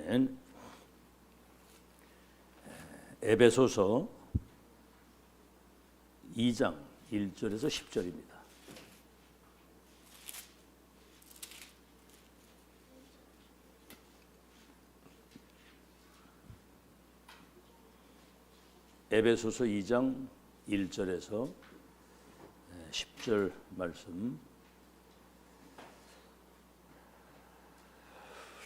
시간에는 에베소서 2장 1절에서 10절입니다. 에베소서 2장 1절에서 10절 말씀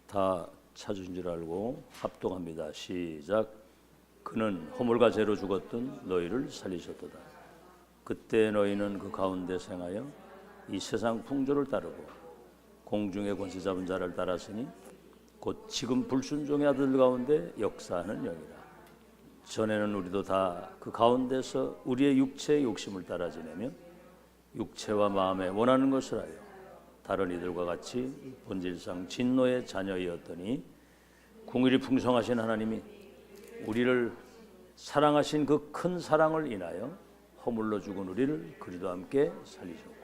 다 찾으신 줄 알고 합독합니다. 시작. 그는 허물과 죄로 죽었던 너희를 살리셨도다. 그때 너희는 그 가운데 생하여 이 세상 풍조를 따르고 공중의 권세 잡은 자를 따랐으니 곧 지금 불순종의 아들 가운데 역사하는 영이라. 전에는 우리도 다 그 가운데서 우리의 육체의 욕심을 따라 지내며 육체와 마음에 원하는 것을 하여 다른 이들과 같이 본질상 진노의 자녀이었더니 공의를 풍성하신 하나님이 우리를 사랑하신 그 큰 사랑을 인하여 허물로 죽은 우리를 그리스도와 함께 살리셨고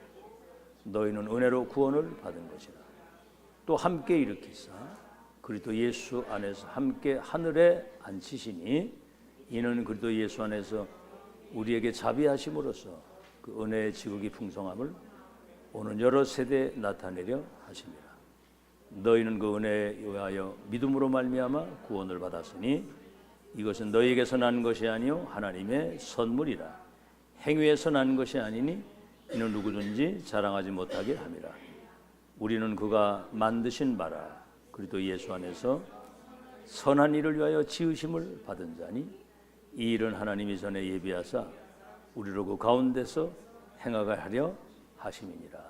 너희는 은혜로 구원을 받은 것이라. 또 함께 일으키사 그리스도 예수 안에서 함께 하늘에 앉히시니 이는 그리스도 예수 안에서 우리에게 자비하심으로써 그 은혜의 지극히 풍성함을 오는 여러 세대에 나타내려 하십니다. 너희는 그 은혜에 의하여 믿음으로 말미암아 구원을 받았으니 이것은 너희에게서 난 것이 아니요 하나님의 선물이라. 행위에서 난 것이 아니니 이는 누구든지 자랑하지 못하게 함이라. 우리는 그가 만드신 바라 그리스도 예수 안에서 선한 일을 위하여 지으심을 받은 자니 이 일은 하나님이 전에 예비하사 우리로 그 가운데서 행하게 하려 하심이니라.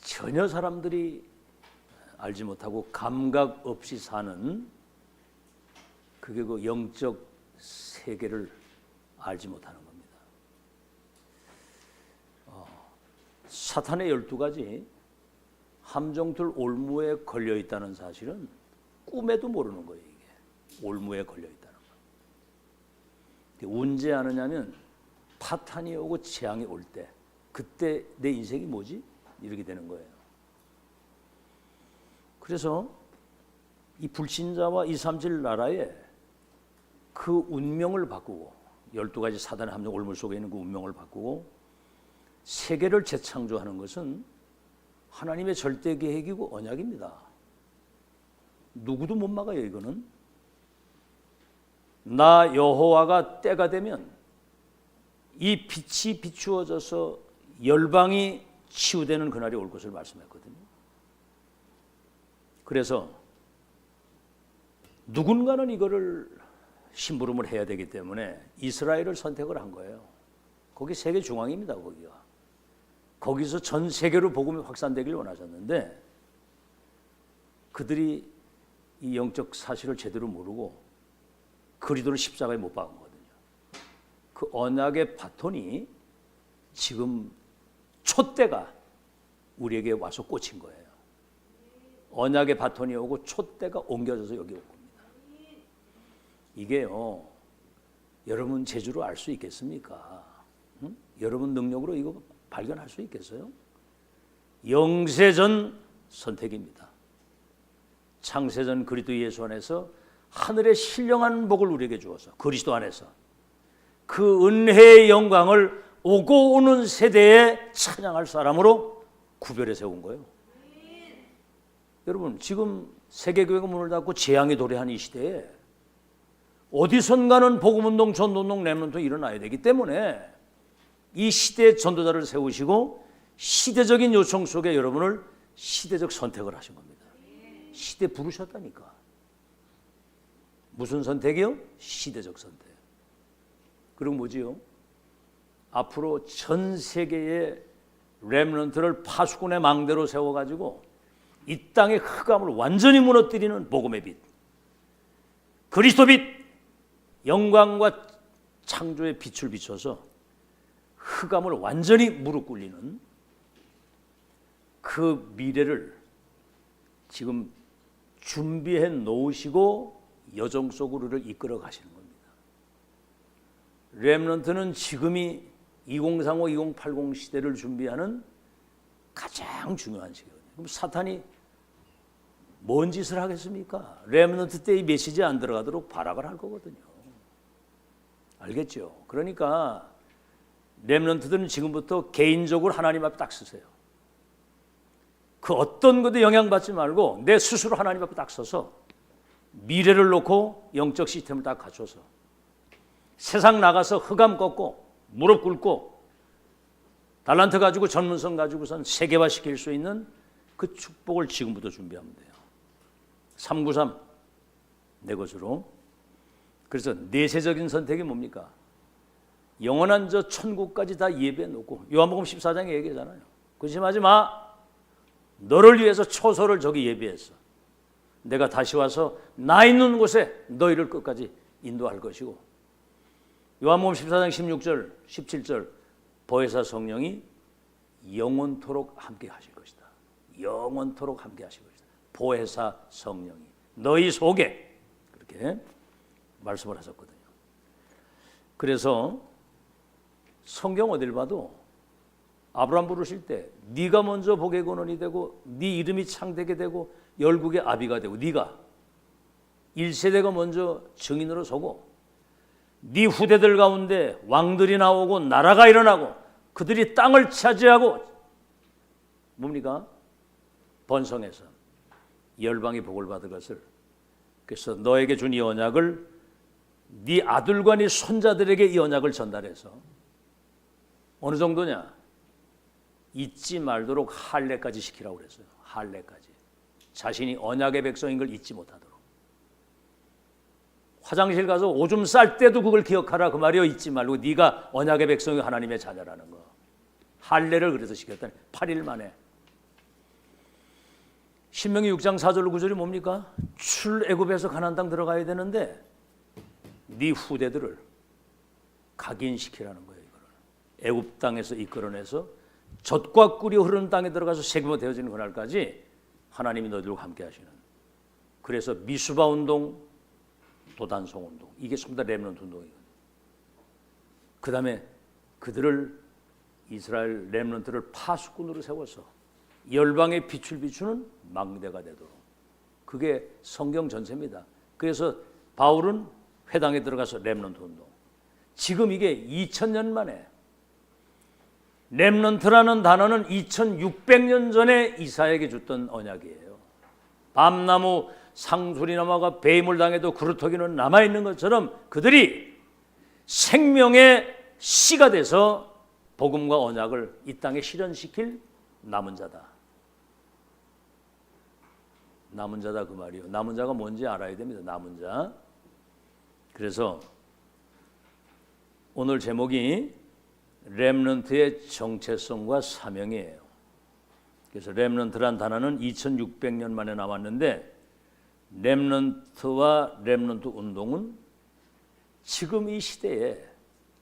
전혀 사람들이 알지 못하고 감각 없이 사는 그게 그 영적 세계를 알지 못하는 겁니다. 사탄의 12가지 함정들 올무에 걸려 있다는 사실은 꿈에도 모르는 거예요. 이게 올무에 걸려 있다는 거. 언제 아느냐면 파탄이 오고 재앙이 올 때, 그때 내 인생이 뭐지? 이렇게 되는 거예요. 그래서 이 불신자와 237 나라에 그 운명을 바꾸고 12가지 사단의 함정 올무 속에 있는 그 운명을 바꾸고 세계를 재창조하는 것은 하나님의 절대 계획이고 언약입니다. 누구도 못 막아요. 이거는 나 여호와가 때가 되면 이 빛이 비추어져서 열방이 치유되는 그날이 올 것을 말씀했거든요. 그래서 누군가는 이거를 심부름을 해야 되기 때문에 이스라엘을 선택을 한 거예요. 거기 세계 중앙입니다. 거기서 전 세계로 복음이 확산되길 원하셨는데 그들이 이 영적 사실을 제대로 모르고 그리스도를 십자가에 못 박은 거거든요. 그 언약의 바톤이 지금 촛대가 우리에게 와서 꽂힌 거예요. 언약의 바톤이 오고 촛대가 옮겨져서 여기 온 겁니다. 이게요, 여러분 재주로 알 수 있겠습니까? 응? 여러분 능력으로 이거 발견할 수 있겠어요? 영세전 선택입니다. 창세전 그리스도 예수 안에서 하늘의 신령한 복을 우리에게 주어서 그리스도 안에서 그 은혜의 영광을 오고 오는 세대에 찬양할 사람으로 구별해 세운 거예요. 여러분 지금 세계교회가 문을 닫고 재앙이 도래한 이 시대에 어디선가는 복음운동, 전도운동, 렘넌트 일어나야 되기 때문에 이 시대의 전도자를 세우시고 시대적인 요청 속에 여러분을 시대적 선택을 하신 겁니다. 시대 부르셨다니까. 무슨 선택이요? 시대적 선택. 그리고 뭐지요? 앞으로 전 세계의 렘넌트를 파수꾼의 망대로 세워가지고 이 땅의 흑암을 완전히 무너뜨리는 복음의 빛, 그리스도 빛, 영광과 창조의 빛을 비춰서 흑암을 완전히 무릎 꿇리는 그 미래를 지금 준비해 놓으시고 여정 속으로 우리를 이끌어 가시는 겁니다. 렘넌트는 지금이 2035, 2080 시대를 준비하는 가장 가장 중요한 시기거든요. 그럼 사탄이 뭔 짓을 하겠습니까? 렘넌트 때 이 메시지 안 들어가도록 발악을 할 거거든요. 알겠죠? 그러니까 렘넌트들은 지금부터 개인적으로 하나님 앞에 딱 서세요. 그 어떤 것도 영향받지 말고 내 스스로 하나님 앞에 딱 서서 미래를 놓고 영적 시스템을 딱 갖춰서 세상 나가서 흑암 꺾고 무릎 꿇고 달란트 가지고 전문성 가지고선 세계화시킬 수 있는 그 축복을 지금부터 준비하면 돼요. 393 내 것으로. 그래서 내세적인 선택이 뭡니까? 영원한 저 천국까지 다 예배해 놓고 요한복음 14장에 얘기하잖아요. 근심하지 마. 너를 위해서 초소를 저기 예비했어. 내가 다시 와서 나 있는 곳에 너희를 끝까지 인도할 것이고 요한복음 14장 16절 17절 보혜사 성령이 영원토록 함께 하실 것이다. 영원토록 함께 하실 것이다. 보혜사 성령이 너희 속에 그렇게 말씀을 하셨거든요. 그래서 성경 어딜 봐도 아브라함 부르실 때 네가 먼저 복의 근원이 되고 네 이름이 창되게 되고 열국의 아비가 되고 네가 1세대가 먼저 증인으로 서고 네 후대들 가운데 왕들이 나오고 나라가 일어나고 그들이 땅을 차지하고 뭡니까? 번성해서 열방이 복을 받을 것을. 그래서 너에게 준 이 언약을 네 아들과 네 손자들에게 이 언약을 전달해서 어느 정도냐? 잊지 말도록 할례까지 시키라고 그랬어요. 할례까지. 자신이 언약의 백성인 걸 잊지 못하도록. 화장실 가서 오줌 쌀 때도 그걸 기억하라 그 말이요. 잊지 말고 네가 언약의 백성이 하나님의 자녀라는 거. 할례를 그래서 시켰다니 8일 만에. 신명기 6장 4절 9절이 뭡니까? 출애굽에서 가나안 땅 들어가야 되는데 네 후대들을 각인시키라는 거예요. 이거를. 애굽 땅에서 이끌어내서 젖과 꿀이 흐르는 땅에 들어가서 세금화 되어지는 그날까지 하나님이 너희들과 함께 하시는. 그래서 미수바 운동, 도단성 운동. 이게 전부 다 렘넌트 운동이거든요. 그 다음에 그들을 이스라엘 렘넌트를 파수꾼으로 세워서 열방에 빛을 비추는 망대가 되도록. 그게 성경 전체입니다. 그래서 바울은 회당에 들어가서 렘넌트 운동. 지금 이게 2000년 만에 렘넌트라는 단어는 2600년 전에 이사야에게 줬던 언약이에요. 밤나무 상수리나무가 배임을 당해도 그루터기는 남아있는 것처럼 그들이 생명의 씨가 돼서 복음과 언약을 이 땅에 실현시킬 남은 자다. 남은 자다 그 말이에요. 남은 자가 뭔지 알아야 됩니다. 남은 자. 그래서 오늘 제목이 렘넌트의 정체성과 사명이에요. 그래서 렘넌트란 단어는 2600년 만에 나왔는데 렘넌트와 렘넌트 운동은 지금 이 시대에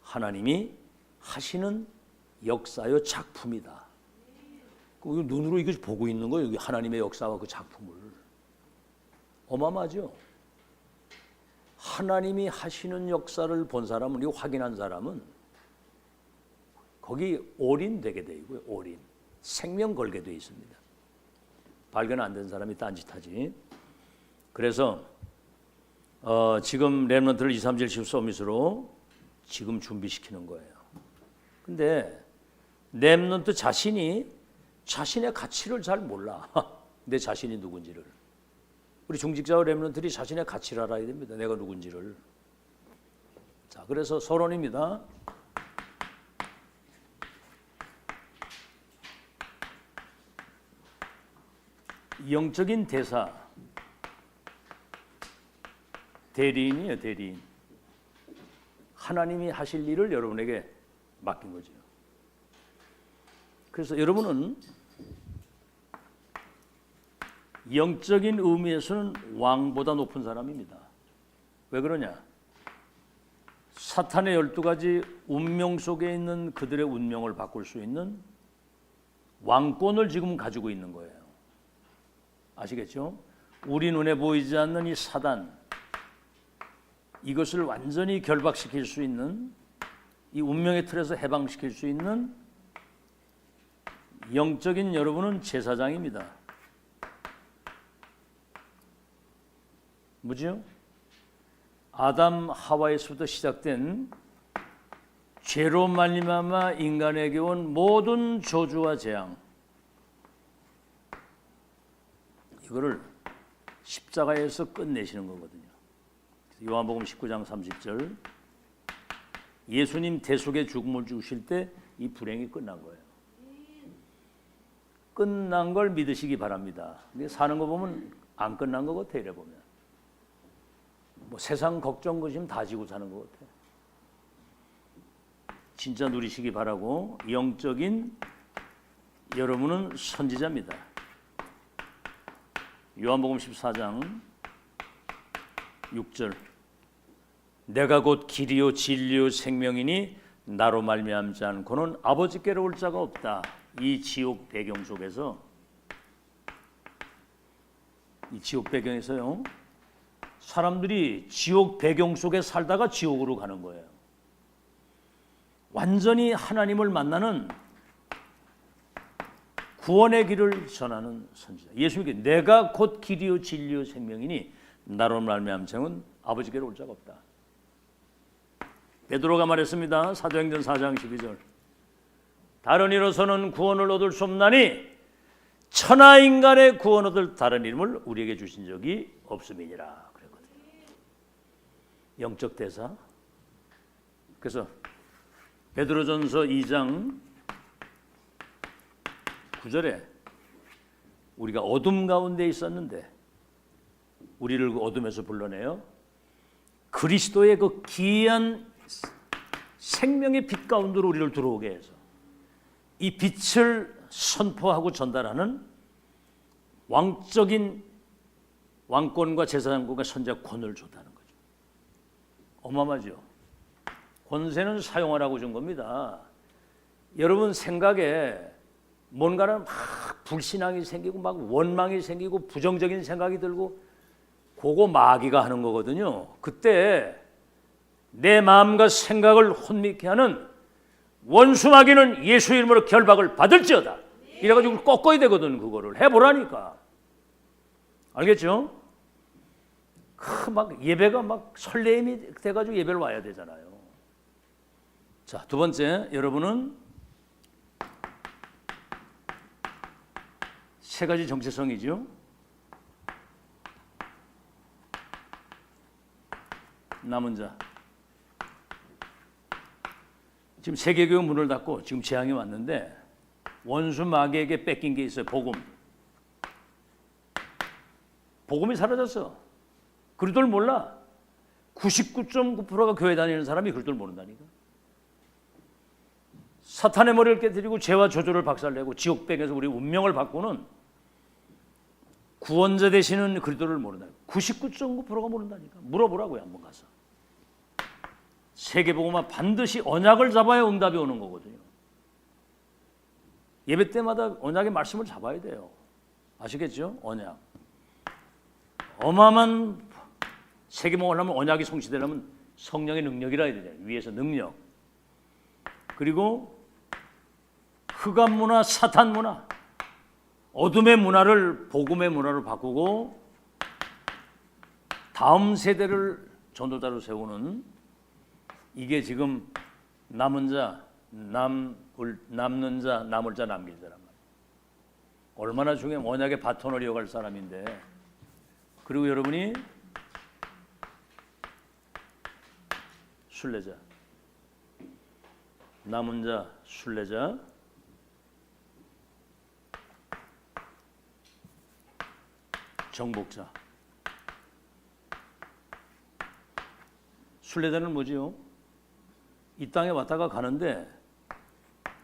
하나님이 하시는 역사요 작품이다. 눈으로 이거 보고 있는 거예요. 여기 하나님의 역사와 그 작품을. 어마어마하죠. 하나님이 하시는 역사를 본 사람은, 이거 확인한 사람은 거기 올인되게 돼 있고요. 올인. 생명 걸게 돼 있습니다. 발견 안 된 사람이 딴짓하지. 그래서 지금 렘넌트를 2, 3, 7 서밋으로 지금 준비시키는 거예요. 근데 렘넌트 자신이 자신의 가치를 잘 몰라. 내 자신이 누군지를. 우리 중직자와 렘넌트들이 자신의 가치를 알아야 됩니다. 내가 누군지를. 자, 그래서 서론입니다. 영적인 대사, 대리인이에요. 대리인. 하나님이 하실 일을 여러분에게 맡긴 거죠. 그래서 여러분은 영적인 의미에서는 왕보다 높은 사람입니다. 왜 그러냐? 사탄의 12가지 운명 속에 있는 그들의 운명을 바꿀 수 있는 왕권을 지금 가지고 있는 거예요. 아시겠죠? 우리 눈에 보이지 않는 이 사단, 이것을 완전히 결박시킬 수 있는, 이 운명의 틀에서 해방시킬 수 있는 영적인 여러분은 제사장입니다. 뭐지요? 아담 하와에서부터 시작된 죄로 말미암아 인간에게 온 모든 저주와 재앙, 이거를 십자가에서 끝내시는 거거든요. 요한복음 19장 30절, 예수님 대속의 죽음을 주실 때 이 불행이 끝난 거예요. 끝난 걸 믿으시기 바랍니다. 사는 거 보면 안 끝난 것 같아요. 이래 보면 뭐 세상 걱정 거심 다 지고 사는 것 같아요. 진짜 누리시기 바라고, 영적인 여러분은 선지자입니다. 요한복음 14장 6절, 내가 곧 길이요 진리요 생명이니 나로 말미암지 않고는 아버지께로 올 자가 없다. 이 지옥 배경 속에서, 이 지옥 배경에서요, 사람들이 지옥 배경 속에 살다가 지옥으로 가는 거예요. 완전히 하나님을 만나는 구원의 길을 전하는 선지자. 예수님께 내가 곧 길이요 진리요 생명이니 나로 말미암자는 아버지께로 올 자가 없다. 베드로가 말했습니다. 사도행전 4장 12절, 다른 이로서는 구원을 얻을 수 없나니 천하 인간의 구원 얻을 다른 이름을 우리에게 주신 적이 없음이니라 그랬거든요. 영적 대사. 그래서 베드로전서 2장 9절에 우리가 어둠 가운데 있었는데 우리를 그 어둠에서 불러내어 그리스도의 그 기이한 생명의 빛 가운데로 우리를 들어오게 해서 이 빛을 선포하고 전달하는 왕적인 왕권과 제사장권과 선자권을 줬다는 거죠. 어마어마하죠. 권세는 사용하라고 준 겁니다. 여러분 생각에 뭔가는 막 불신앙이 생기고 막 원망이 생기고 부정적인 생각이 들고 그거 마귀가 하는 거거든요. 그때 내 마음과 생각을 혼미케 하는 원수 마귀는 예수 이름으로 결박을 받을지어다. 이래가지고 꺾어야 되거든. 그거를 해보라니까. 알겠죠? 막 예배가 막 설레임이 돼가지고 예배를 와야 되잖아요. 자, 두 번째, 여러분은 세 가지 정체성이죠. 남은 자. 지금 세계교회 문을 닫고 지금 재앙이 왔는데 원수 마귀에게 뺏긴 게 있어요. 복음. 복음이 사라졌어. 그리스도를 몰라. 99.9%가 교회 다니는 사람이 그리스도를 모른다니까. 사탄의 머리를 깨뜨리고 죄와 저주를 박살내고 지옥백에서 우리 운명을 바꾸는 구원자 되시는 그리스도를 모른다. 99.9%가 모른다니까. 물어보라고요. 한번 가서. 세계복음화 반드시 언약을 잡아야 응답이 오는 거거든요. 예배 때마다 언약의 말씀을 잡아야 돼요. 아시겠죠? 언약. 어마어마한 세계복음을 하면 언약이 성취되려면 성령의 능력이라 해야 되잖아요. 위에서 능력. 그리고 흑암 문화, 사탄 문화, 어둠의 문화를 복음의 문화로 바꾸고 다음 세대를 전도자로 세우는, 이게 지금 남은 자, 남는 자, 남을 자, 남길 자란 말이에요. 얼마나 중요한 언약의 바톤을 이어갈 사람인데. 그리고 여러분이 순례자, 남은 자, 순례자, 정복자. 순례자는 뭐지요? 이 땅에 왔다가 가는데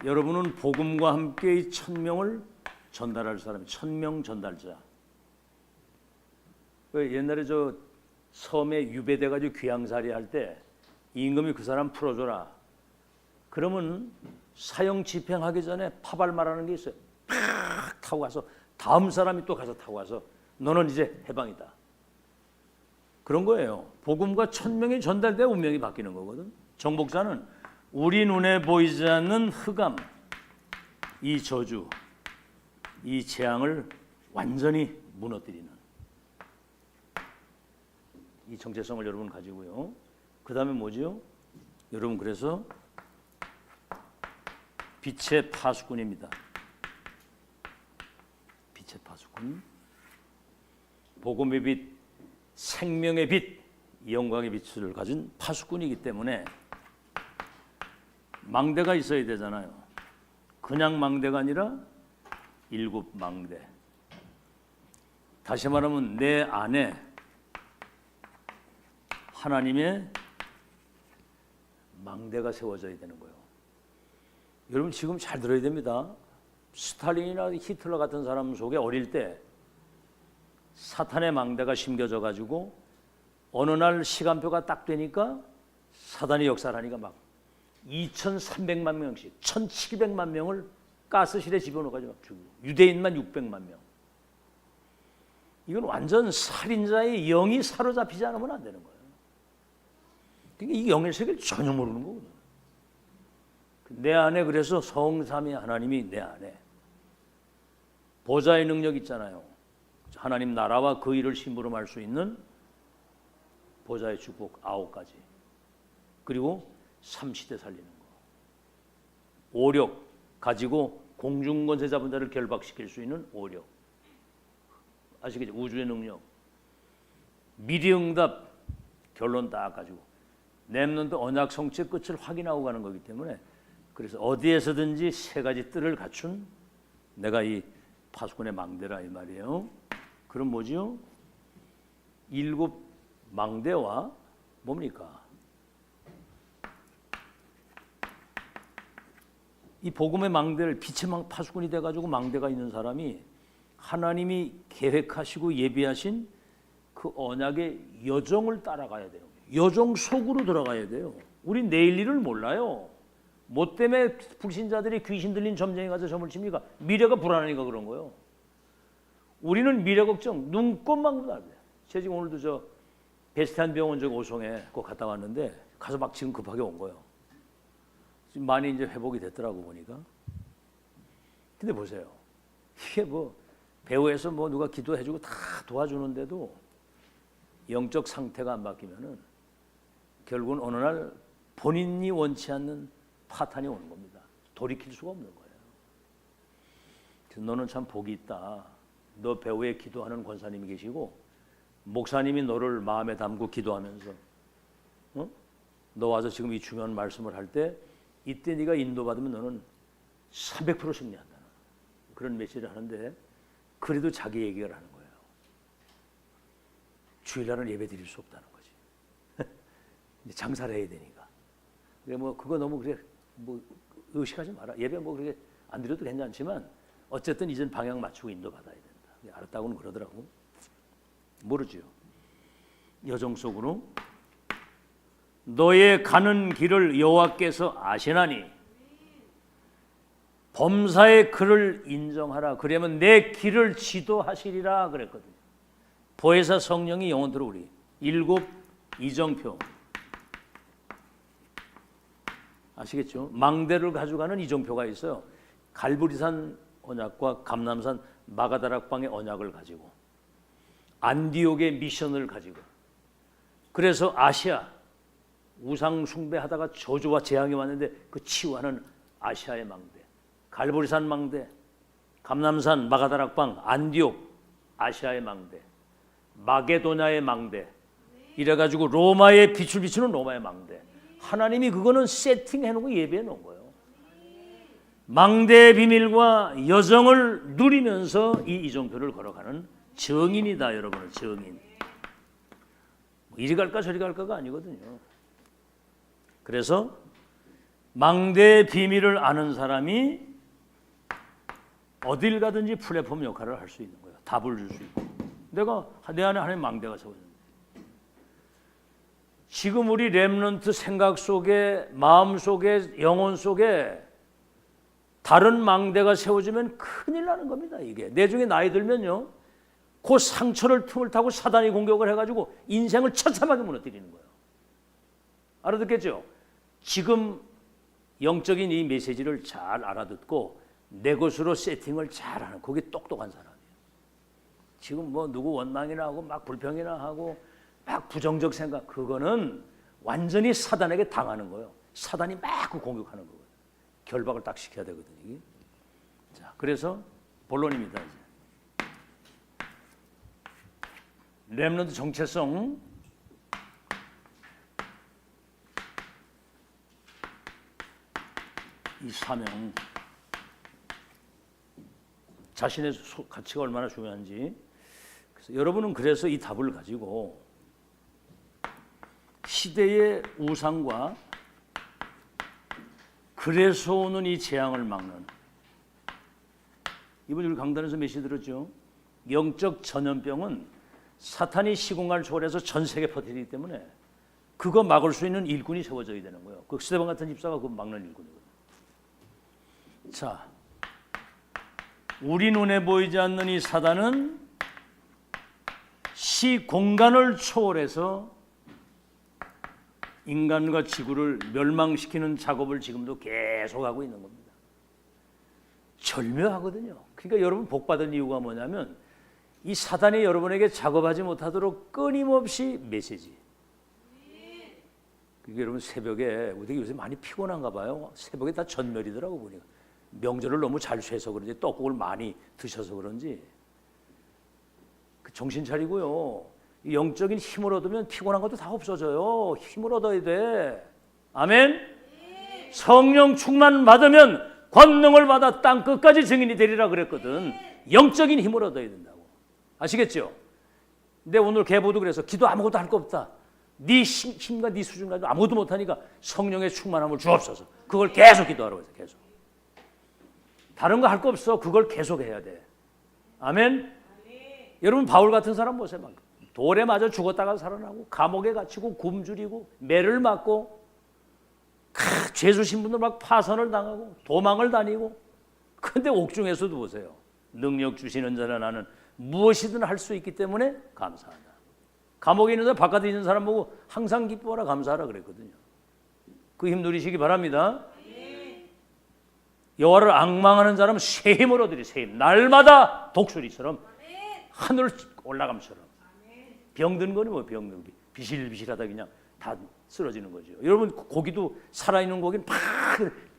여러분은 복음과 함께 이 천명을 전달할 사람, 천명 전달자. 옛날에 저 섬에 유배돼가지고 귀양살이 할 때 임금이 그 사람 풀어줘라. 그러면 사형 집행하기 전에 파발 말하는 게 있어요. 팍 타고 가서 다음 사람이 또 가서 타고 가서 너는 이제 해방이다. 그런 거예요. 복음과 천명이 전달돼 운명이 바뀌는 거거든. 정복자는 우리 눈에 보이지 않는 흑암, 이 저주, 이 재앙을 완전히 무너뜨리는 이 정체성을 여러분 가지고요. 그 다음에 뭐죠? 여러분 그래서 빛의 파수꾼입니다. 빛의 파수꾼, 복음의 빛, 생명의 빛, 영광의 빛을 가진 파수꾼이기 때문에 망대가 있어야 되잖아요. 그냥 망대가 아니라 7망대. 다시 말하면 내 안에 하나님의 망대가 세워져야 되는 거예요. 여러분 지금 잘 들어야 됩니다. 스탈린이나 히틀러 같은 사람 속에 어릴 때 사탄의 망대가 심겨져 가지고 어느 날 시간표가 딱 되니까 사단이 역사를 하니까 막 2,300만 명씩 1,700만 명을 가스실에 집어넣어가지고 막 죽이고 유대인만 600만 명. 이건 완전 살인자의 영이 사로잡히지 않으면 안 되는 거예요. 그러니까 이 영의 세계를 전혀 모르는 거거든요. 내 안에 그래서 성삼위 하나님이 내 안에 보좌의 능력 있잖아요. 하나님 나라와 그 일을 심부름할 수 있는 보좌의 축복 9가지. 그리고 삼시대 살리는 거. 오력 가지고 공중권세 잡은 자를 결박시킬 수 있는 오력. 아시겠죠? 우주의 능력. 미리응답 결론 딱 가지고 렘넌트 언약 성취의 끝을 확인하고 가는 거기 때문에 그래서 어디에서든지 3가지 뜰을 갖춘 내가 이 파수꾼의 망대라 이 말이에요. 그럼 뭐지요? 7망대와 뭡니까? 이 복음의 망대를 빛의 파수꾼이 돼가지고 망대가 있는 사람이 하나님이 계획하시고 예비하신 그 언약의 여정을 따라가야 돼요. 여정 속으로 들어가야 돼요. 우리 내일 일을 몰라요. 뭐 때문에 불신자들이 귀신 들린 점쟁이 가서 점을 칩니까? 미래가 불안하니까 그런 거예요. 우리는 미래 걱정 눈꽃만 보다. 제가 지금 오늘도 저 베스탄 병원 저 오송에 꼭 갔다 왔는데 가서 막 지금 급하게 온 거예요. 지금 많이 이제 회복이 됐더라고 보니까. 근데 보세요. 이게 뭐 배우에서 뭐 누가 기도해주고 다 도와주는데도 영적 상태가 안 바뀌면은 결국은 어느 날 본인이 원치 않는 파탄이 오는 겁니다. 돌이킬 수가 없는 거예요. 그래서 너는 참 복이 있다. 너 배우에 기도하는 권사님이 계시고 목사님이 너를 마음에 담고 기도하면서 너 와서 지금 이 중요한 말씀을 할 때 이때 네가 인도받으면 너는 300% 승리한다. 그런 메시지를 하는데 그래도 자기 얘기를 하는 거예요. 주일날은 예배 드릴 수 없다는 거지. 이제 장사를 해야 되니까. 뭐 그거 너무 그래 뭐 의식하지 마라. 예배 뭐 그렇게 안 드려도 괜찮지만 어쨌든 이젠 방향 맞추고 인도받아야 된다. 알았다고는 그러더라고. 모르지요. 여정 속으로 너의 가는 길을 여호와께서 아시나니 범사의 그를 인정하라. 그러면 내 길을 지도하시리라 그랬거든요. 보혜사 성령이 영원토록 우리 7 이정표 아시겠죠? 망대를 가져가는 이정표가 있어요. 갈보리산 언약과 감람산 마가다락방의 언약을 가지고 안디옥의 미션을 가지고 그래서 아시아 우상 숭배하다가 저주와 재앙이 왔는데 그 치유하는 아시아의 망대, 갈보리산 망대, 감람산 마가다락방, 안디옥 아시아의 망대, 마게도냐의 망대 이래가지고 로마의 빛을 비추는 로마의 망대. 하나님이 그거는 세팅해놓고 예배해 놓은 거예요. 망대의 비밀과 여정을 누리면서 이 이정표를 걸어가는 정인이다 여러분은. 정인. 이리 갈까 저리 갈까가 아니거든요. 그래서 망대의 비밀을 아는 사람이 어딜 가든지 플랫폼 역할을 할 수 있는 거예요. 답을 줄 수 있고. 내가 내 안에 하나님 망대가 세워졌는데 지금 우리 렘넌트 생각 속에 마음 속에 영혼 속에 다른 망대가 세워지면 큰일 나는 겁니다. 이게 내중에 나이 들면요 그 상처를 틈을 타고 사단이 공격을 해가지고 인생을 처참하게 무너뜨리는 거예요. 알아듣겠죠? 지금 영적인 이 메시지를 잘 알아듣고 내 것으로 세팅을 잘하는, 그게 똑똑한 사람이에요. 지금 뭐 누구 원망이나 하고 막 불평이나 하고 막 부정적 생각, 그거는 완전히 사단에게 당하는 거예요. 사단이 막 그 공격하는 거예요. 결박을 딱 시켜야 되거든요. 이게. 자, 그래서 본론입니다. 이제. 렘넌트 정체성. 이 사명, 자신의 가치가 얼마나 중요한지. 그래서 여러분은 그래서 이 답을 가지고 시대의 우상과 그래서 오는 이 재앙을 막는, 이번 우리 강단에서 메시지 들었죠. 영적 전염병은 사탄이 시공간을 초월해서 전 세계에 퍼뜨리기 때문에 그거 막을 수 있는 일꾼이 세워져야 되는 거예요. 그 스데반 같은 집사가 그거 막는 일꾼이거든요. 자, 우리 눈에 보이지 않는 이 사단은 시공간을 초월해서 인간과 지구를 멸망시키는 작업을 지금도 계속하고 있는 겁니다. 절묘하거든요. 그러니까 여러분 복받은 이유가 뭐냐면 이 사단이 여러분에게 작업하지 못하도록 끊임없이 메시지. 그게 여러분 새벽에, 우리 요새 많이 피곤한가 봐요. 새벽에 다 전멸이더라고 보니까. 명절을 너무 잘 쇠서 그런지 떡국을 많이 드셔서 그런지 정신 차리고요. 영적인 힘을 얻으면 피곤한 것도 다 없어져요. 힘을 얻어야 돼. 아멘. 성령 충만 받으면 권능을 받아 땅 끝까지 증인이 되리라 그랬거든. 영적인 힘을 얻어야 된다고. 아시겠죠? 근데 오늘 계보도 그래서 기도 아무것도 할 거 없다. 네 힘과 네 수준 가지고 아무것도 못하니까 성령의 충만함을 주옵소서. 그걸 계속 기도하라고 해서 계속. 다른 거 할 거 없어. 그걸 계속 해야 돼. 아멘. 여러분 바울 같은 사람 보세요. 막 돌에 맞아 죽었다가 살아나고 감옥에 갇히고 굶주리고 매를 맞고 죄수 신분들 막 파선을 당하고 도망을 다니고. 근데 옥중에서도 보세요. 능력 주시는 자는 나는 무엇이든 할 수 있기 때문에 감사하다. 감옥에 있는 사람 바깥에 있는 사람 보고 항상 기뻐하라 감사하라 그랬거든요. 그 힘 누리시기 바랍니다. 여호와를 앙망하는 사람은 새 힘을 얻으리. 새 힘. 날마다 독수리처럼 하늘 올라감처럼. 병든 거는 뭐 병든 게 비실비실하다 그냥 다 쓰러지는 거죠. 여러분 고기도 살아있는 고기는 막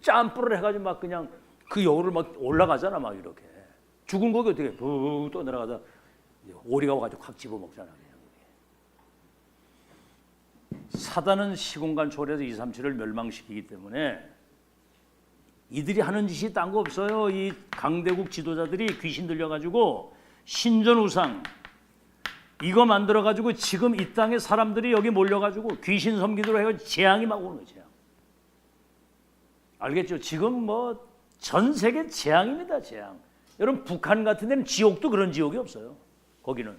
짬뿌를 해가지고 막 그냥 그 여우를 막 올라가잖아. 막 이렇게 죽은 고기 어떻게 붕 떠내려가다 오리가 와가지고 확 집어먹잖아. 그냥. 사단은 시공간 초월해서 237을 멸망시키기 때문에 이들이 하는 짓이 딴 거 없어요. 이 강대국 지도자들이 귀신 들려가지고 신전 우상 이거 만들어가지고 지금 이 땅에 사람들이 여기 몰려가지고 귀신 섬기도록 해가지고 재앙이 막 오는 거예요. 재앙. 알겠죠? 지금 뭐 전 세계 재앙입니다. 재앙. 여러분 북한 같은 데는 지옥도 그런 지옥이 없어요. 거기는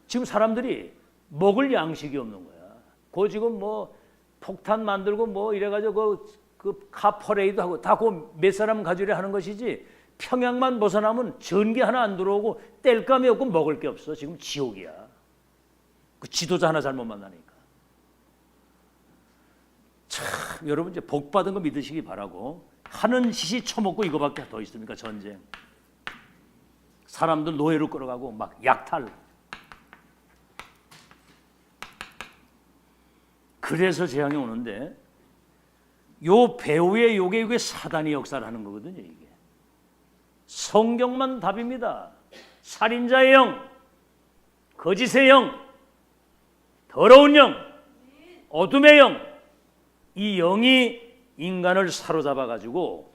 지금 사람들이 먹을 양식이 없는 거야. 그 지금 뭐 폭탄 만들고 뭐 이래가지고 그 카퍼레이드 하고 다 그 몇 사람 가지려 하는 것이지 평양만 벗어나면 전기 하나 안 들어오고 뗄감이 없고 먹을 게 없어. 지금 지옥이야. 그 지도자 하나 잘못 만나니까. 참 여러분 이제 복 받은 거 믿으시기 바라고. 하는 짓이 처먹고 이거밖에 더 있습니까? 전쟁. 사람들 노예로 끌어가고 막 약탈. 그래서 재앙이 오는데 요 배후의 요게 사단이 역사를 하는 거거든요. 이게 성경만 답입니다. 살인자의 영, 거짓의 영, 더러운 영, 어둠의 영, 이 영이 인간을 사로잡아 가지고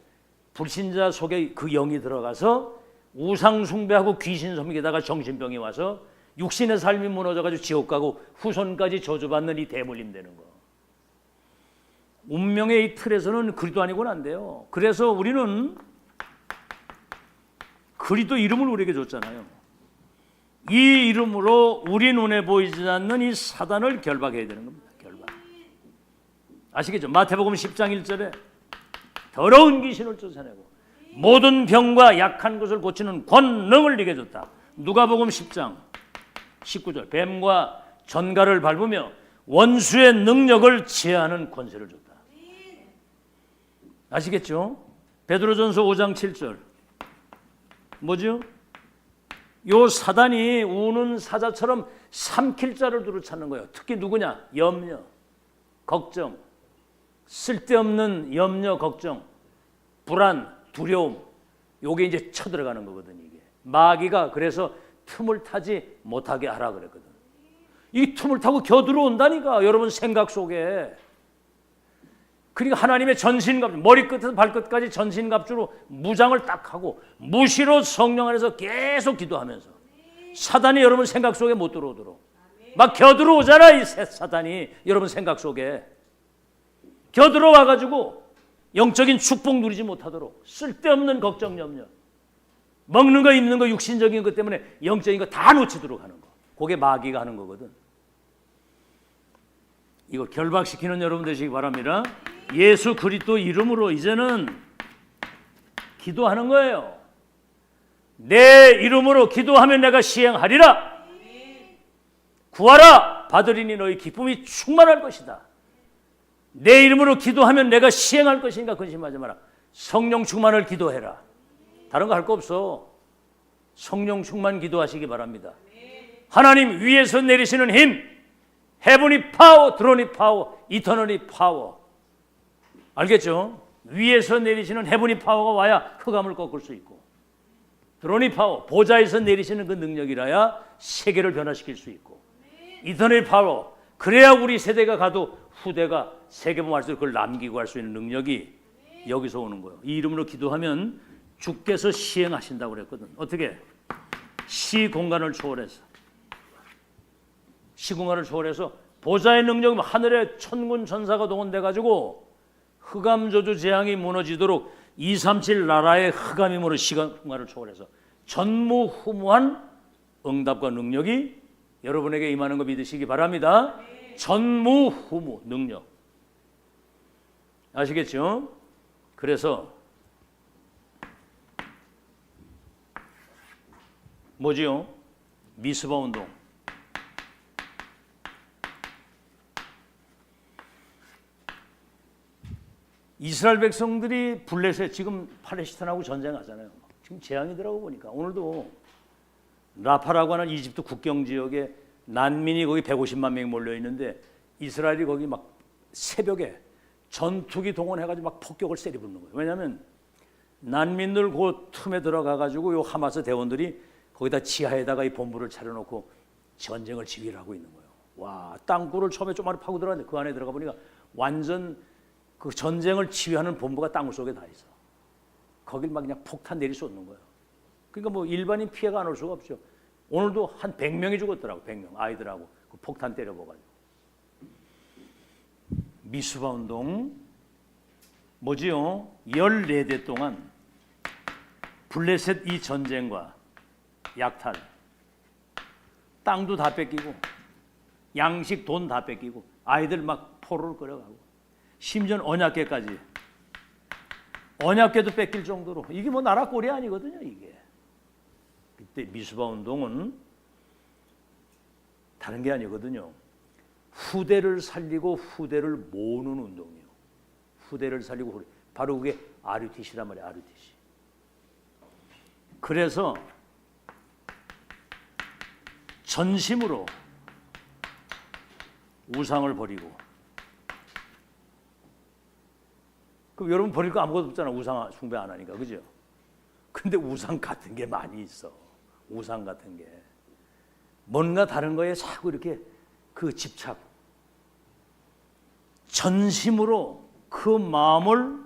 불신자 속에 그 영이 들어가서 우상 숭배하고 귀신 섬기다가 정신병이 와서 육신의 삶이 무너져 가지고 지옥 가고 후손까지 저주받는 이 대물림 되는 거. 운명의 이 틀에서는 그리도 아니고는 안 돼요. 그래서 우리는 그리도 이름을 우리에게 줬잖아요. 이 이름으로 우리 눈에 보이지 않는 이 사단을 결박해야 되는 겁니다. 결박. 아시겠죠? 마태복음 10장 1절에 더러운 귀신을 쫓아내고 모든 병과 약한 것을 고치는 권능을 네게 줬다. 누가복음 10장 19절 뱀과 전갈을 밟으며 원수의 능력을 제하는 권세를 줬다. 아시겠죠? 베드로전서 5장 7절. 뭐죠? 요 사단이 우는 사자처럼 삼킬 자를 두루 찾는 거예요. 특히 누구냐? 염려, 걱정, 쓸데없는 염려, 걱정, 불안, 두려움. 요게 이제 쳐들어가는 거거든. 이게 마귀가 그래서 틈을 타지 못하게 하라 그랬거든. 이 틈을 타고 겨들어온다니까 여러분 생각 속에. 그러니까 하나님의 전신갑주, 머리끝에서 발끝까지 전신갑주로 무장을 딱 하고 무시로 성령 안에서 계속 기도하면서 사단이 여러분 생각 속에 못 들어오도록 막 겨들어오잖아. 이 사단이 여러분 생각 속에 겨들어와가지고 영적인 축복 누리지 못하도록 쓸데없는 걱정, 염려, 먹는 거 입는 거 육신적인 것 때문에 영적인 거 다 놓치도록 하는 거. 그게 마귀가 하는 거거든. 이거 결박시키는 여러분 되시기 바랍니다. 예수 그리스도 이름으로 이제는 기도하는 거예요. 내 이름으로 기도하면 내가 시행하리라. 구하라 받으리니 너희 기쁨이 충만할 것이다. 내 이름으로 기도하면 내가 시행할 것이니까 근심하지 마라. 성령 충만을 기도해라. 다른 거 할 거 없어. 성령 충만 기도하시기 바랍니다. 하나님 위에서 내리시는 힘, 헤븐이 파워, 드론이 파워, 이터널이 파워. 알겠죠? 위에서 내리시는 헤븐이 파워가 와야 흑암을 꺾을 수 있고, 드론이 파워, 보좌에서 내리시는 그 능력이라야 세계를 변화시킬 수 있고, 이터널 파워, 그래야 우리 세대가 가도 후대가 세계보할수록 그걸 남기고 할 수 있는 능력이 여기서 오는 거예요. 이 이름으로 기도하면 주께서 시행하신다고 그랬거든. 어떻게? 시공간을 초월해서, 시공간을 초월해서 보좌의 능력이 하늘에 천군 천사가 동원돼 가지고 흑암 저주 재앙이 무너지도록 237 나라의 흑암이 무너 시공간을 초월해서 전무후무한 응답과 능력이 여러분에게 임하는 거 믿으시기 바랍니다. 전무후무 능력. 아시겠죠? 그래서 뭐지요? 미스바 운동. 이스라엘 백성들이 블레셋, 지금 팔레스타인하고 전쟁하잖아요. 지금 재앙이더라고 보니까. 오늘도 라파라고 하는 이집트 국경 지역에 난민이 거기 150만 명이 몰려 있는데 이스라엘이 거기 막 새벽에 전투기 동원해가지고 막 폭격을 세리부는 거예요. 왜냐하면 난민들 그 틈에 들어가가지고 요 하마스 대원들이 거기다 지하에다가 이 본부를 차려놓고 전쟁을 지휘를 하고 있는 거예요. 와, 땅굴을 처음에 조금만 파고 들어갔는데 그 안에 들어가 보니까 완전 그 전쟁을 지휘하는 본부가 땅굴 속에 다 있어. 거길 막 그냥 폭탄 내리 쏟는 거예요. 그러니까 뭐 일반인 피해가 안 올 수가 없죠. 오늘도 한 100명이 죽었더라고. 100명 아이들하고 그 폭탄 때려봐가지고. 미스바 운동 뭐지요? 14대 동안 블레셋 이 전쟁과 약탈, 땅도 다 뺏기고 양식 돈 다 뺏기고 아이들 막 포로를 끌어가고 심지어 언약궤까지, 언약궤도 뺏길 정도로. 이게 뭐 나라 꼴이 아니거든요. 이게 그때 미스바 운동은 다른 게 아니거든요. 후대를 살리고 후대를 모으는 운동이에요. 후대를 살리고 바로 그게 RUTC란 말이에요. RUTC. 그래서 전심으로 우상을 버리고. 그럼 여러분 버릴 거 아무것도 없잖아. 우상 숭배 안 하니까. 그죠? 근데 우상 같은 게 많이 있어. 우상 같은 게. 뭔가 다른 거에 자꾸 이렇게 그 집착. 전심으로 그 마음을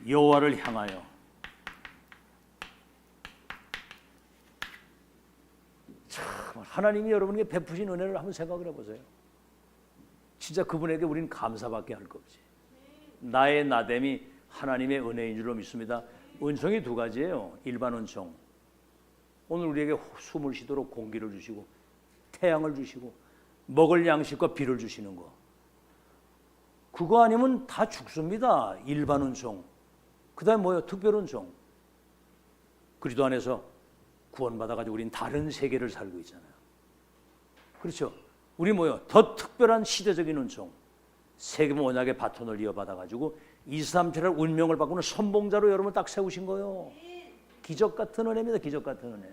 여호와를 향하여 참 하나님이 여러분에게 베푸신 은혜를 한번 생각을 해보세요. 진짜 그분에게 우리는 감사밖에 할 거 없지. 나의 나됨이 하나님의 은혜인 줄로 믿습니다. 은총이 두 가지예요. 일반 은총. 오늘 우리에게 숨을 쉬도록 공기를 주시고 태양을 주시고 먹을 양식과 비를 주시는 거. 그거 아니면 다 죽습니다. 일반 은총. 그 다음에 뭐예요? 특별 은총. 그리스도 안에서 구원받아가지고 우리는 다른 세계를 살고 있잖아요. 그렇죠? 우리 뭐예요? 더 특별한 시대적인 은총. 세계 언약의 바톤을 이어받아가지고 237의 운명을 바꾸는 선봉자로 여러분을 딱 세우신 거예요. 기적 같은 은혜입니다. 기적 같은 은혜.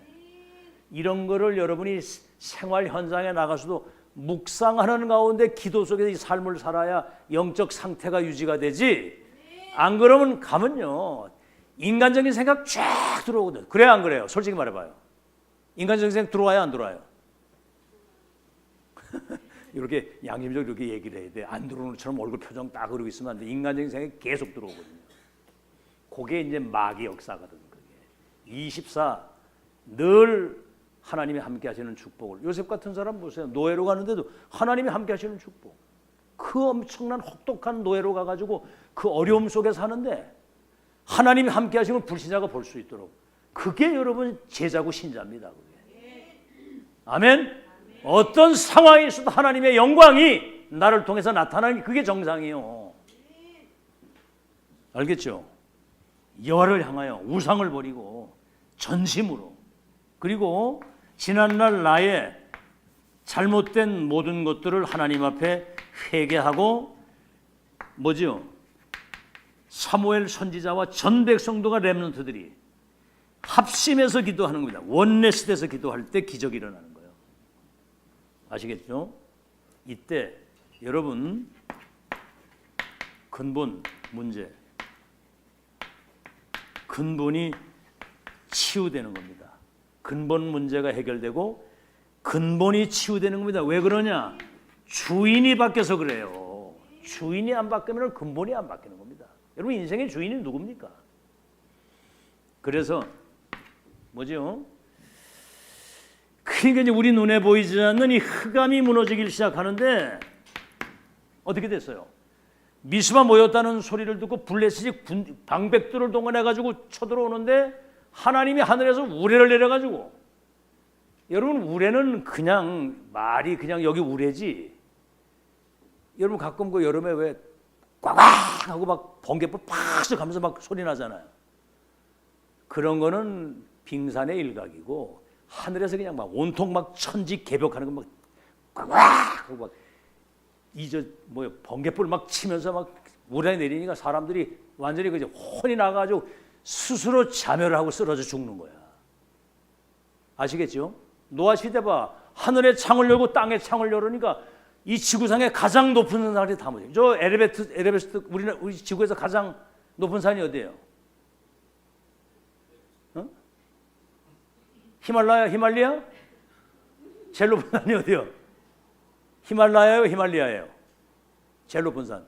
이런 거를 여러분이 생활 현장에 나가서도 묵상하는 가운데 기도 속에서 이 삶을 살아야 영적 상태가 유지가 되지. 안 그러면 가면요, 인간적인 생각 쫙 들어오거든. 그래야 안 그래요? 솔직히 말해봐요. 인간적인 생각 들어와요, 안 들어와요? 이렇게 양심적으로 이렇게 얘기를 해야 돼. 안 들어오는 것처럼 얼굴 표정 딱 그러고 있으면 안 돼. 인간적인 생각이 계속 들어오거든요. 그게 이제 마귀 역사거든. 그게 24 늘 하나님이 함께 하시는 축복을. 요셉 같은 사람 보세요. 노예로 가는데도 하나님이 함께 하시는 축복. 그 엄청난 혹독한 노예로 가가지고 그 어려움 속에 사는데 하나님이 함께 하시면 불신자가 볼 수 있도록. 그게 여러분 제자고 신자입니다. 그게. 아멘. 어떤 상황에 있어도 하나님의 영광이 나를 통해서 나타나는 게 그게 정상이에요. 알겠죠? 여호와를 향하여 우상을 버리고 전심으로, 그리고 지난날 나의 잘못된 모든 것들을 하나님 앞에 회개하고, 뭐죠? 사무엘 선지자와 전 백성도가 렘넌트들이 합심해서 기도하는 겁니다. 원내스돼서 기도할 때 기적이 일어나는 거예요. 아시겠죠? 이때 여러분 근본 문제, 근본이 치유되는 겁니다. 근본 문제가 해결되고 근본이 치유되는 겁니다. 왜 그러냐? 주인이 바뀌어서 그래요. 주인이 안 바뀌면 근본이 안 바뀌는 겁니다. 여러분 인생의 주인이 누굽니까? 그래서 뭐죠? 그러니까 이제 우리 눈에 보이지 않는 이 흑암이 무너지기 시작하는데 어떻게 됐어요? 미스바 모였다는 소리를 듣고 블레셋이 방백들을 동원해가지고 쳐들어오는데 하나님이 하늘에서 우레를 내려가지고, 여러분 우레는 그냥 말이 그냥 여기 우레지. 여러분 가끔 그 여름에 왜 꽉꽉 하고 막 번개불 팍 하면서 막 소리 나잖아요. 그런 거는 빙산의 일각이고 하늘에서 그냥 막 온통 막 천지 개벽하는 거 막 꽉꽉 하고 막 뭐 번개불 막 치면서 막 우레 내리니까 사람들이 완전히 그저 혼이 나가지고 스스로 자멸을 하고 쓰러져 죽는 거야. 아시겠죠? 노아 시대 봐. 하늘에 창을 열고 땅에 창을 열으니까 이 지구상의 가장 높은 산이 다 모여. 저 에베레스트 우리 지구에서 가장 높은 산이 어디예요? 어? 히말라야? 제일 높은 산이 어디요? 히말라야요, 히말리아예요? 제일 높은 산.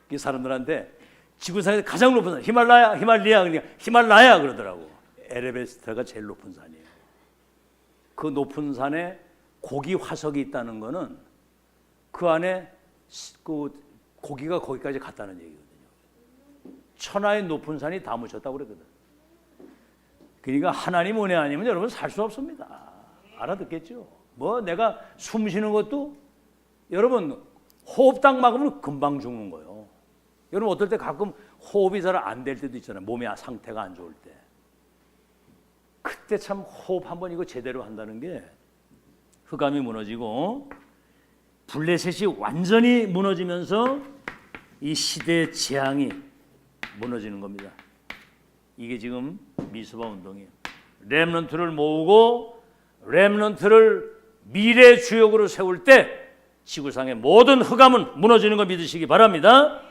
이 사람들한테 지구상에서 가장 높은 산, 히말라야, 그러니까 히말라야 그러더라고. 에베레스트가 제일 높은 산이에요. 그 높은 산에 고기 화석이 있다는 거는 그 안에 그 고기가 거기까지 갔다는 얘기거든요. 천하의 높은 산이 다 묻혔다고 그러거든. 그러니까 하나님 은혜 아니면 여러분 살 수 없습니다. 알아듣겠죠? 뭐 내가 숨 쉬는 것도 여러분 호흡 딱 막으면 금방 죽는 거예요. 여러분 어떨 때 가끔 호흡이 잘 안 될 때도 있잖아요. 몸의 상태가 안 좋을 때. 그때 참 호흡 한번 이거 제대로 한다는 게 흑암이 무너지고 블레셋이 완전히 무너지면서 이 시대의 재앙이 무너지는 겁니다. 이게 지금 미스바 운동이에요. 렘넌트를 모으고 렘넌트를 미래 주역으로 세울 때 지구상의 모든 흑암은 무너지는 거 믿으시기 바랍니다.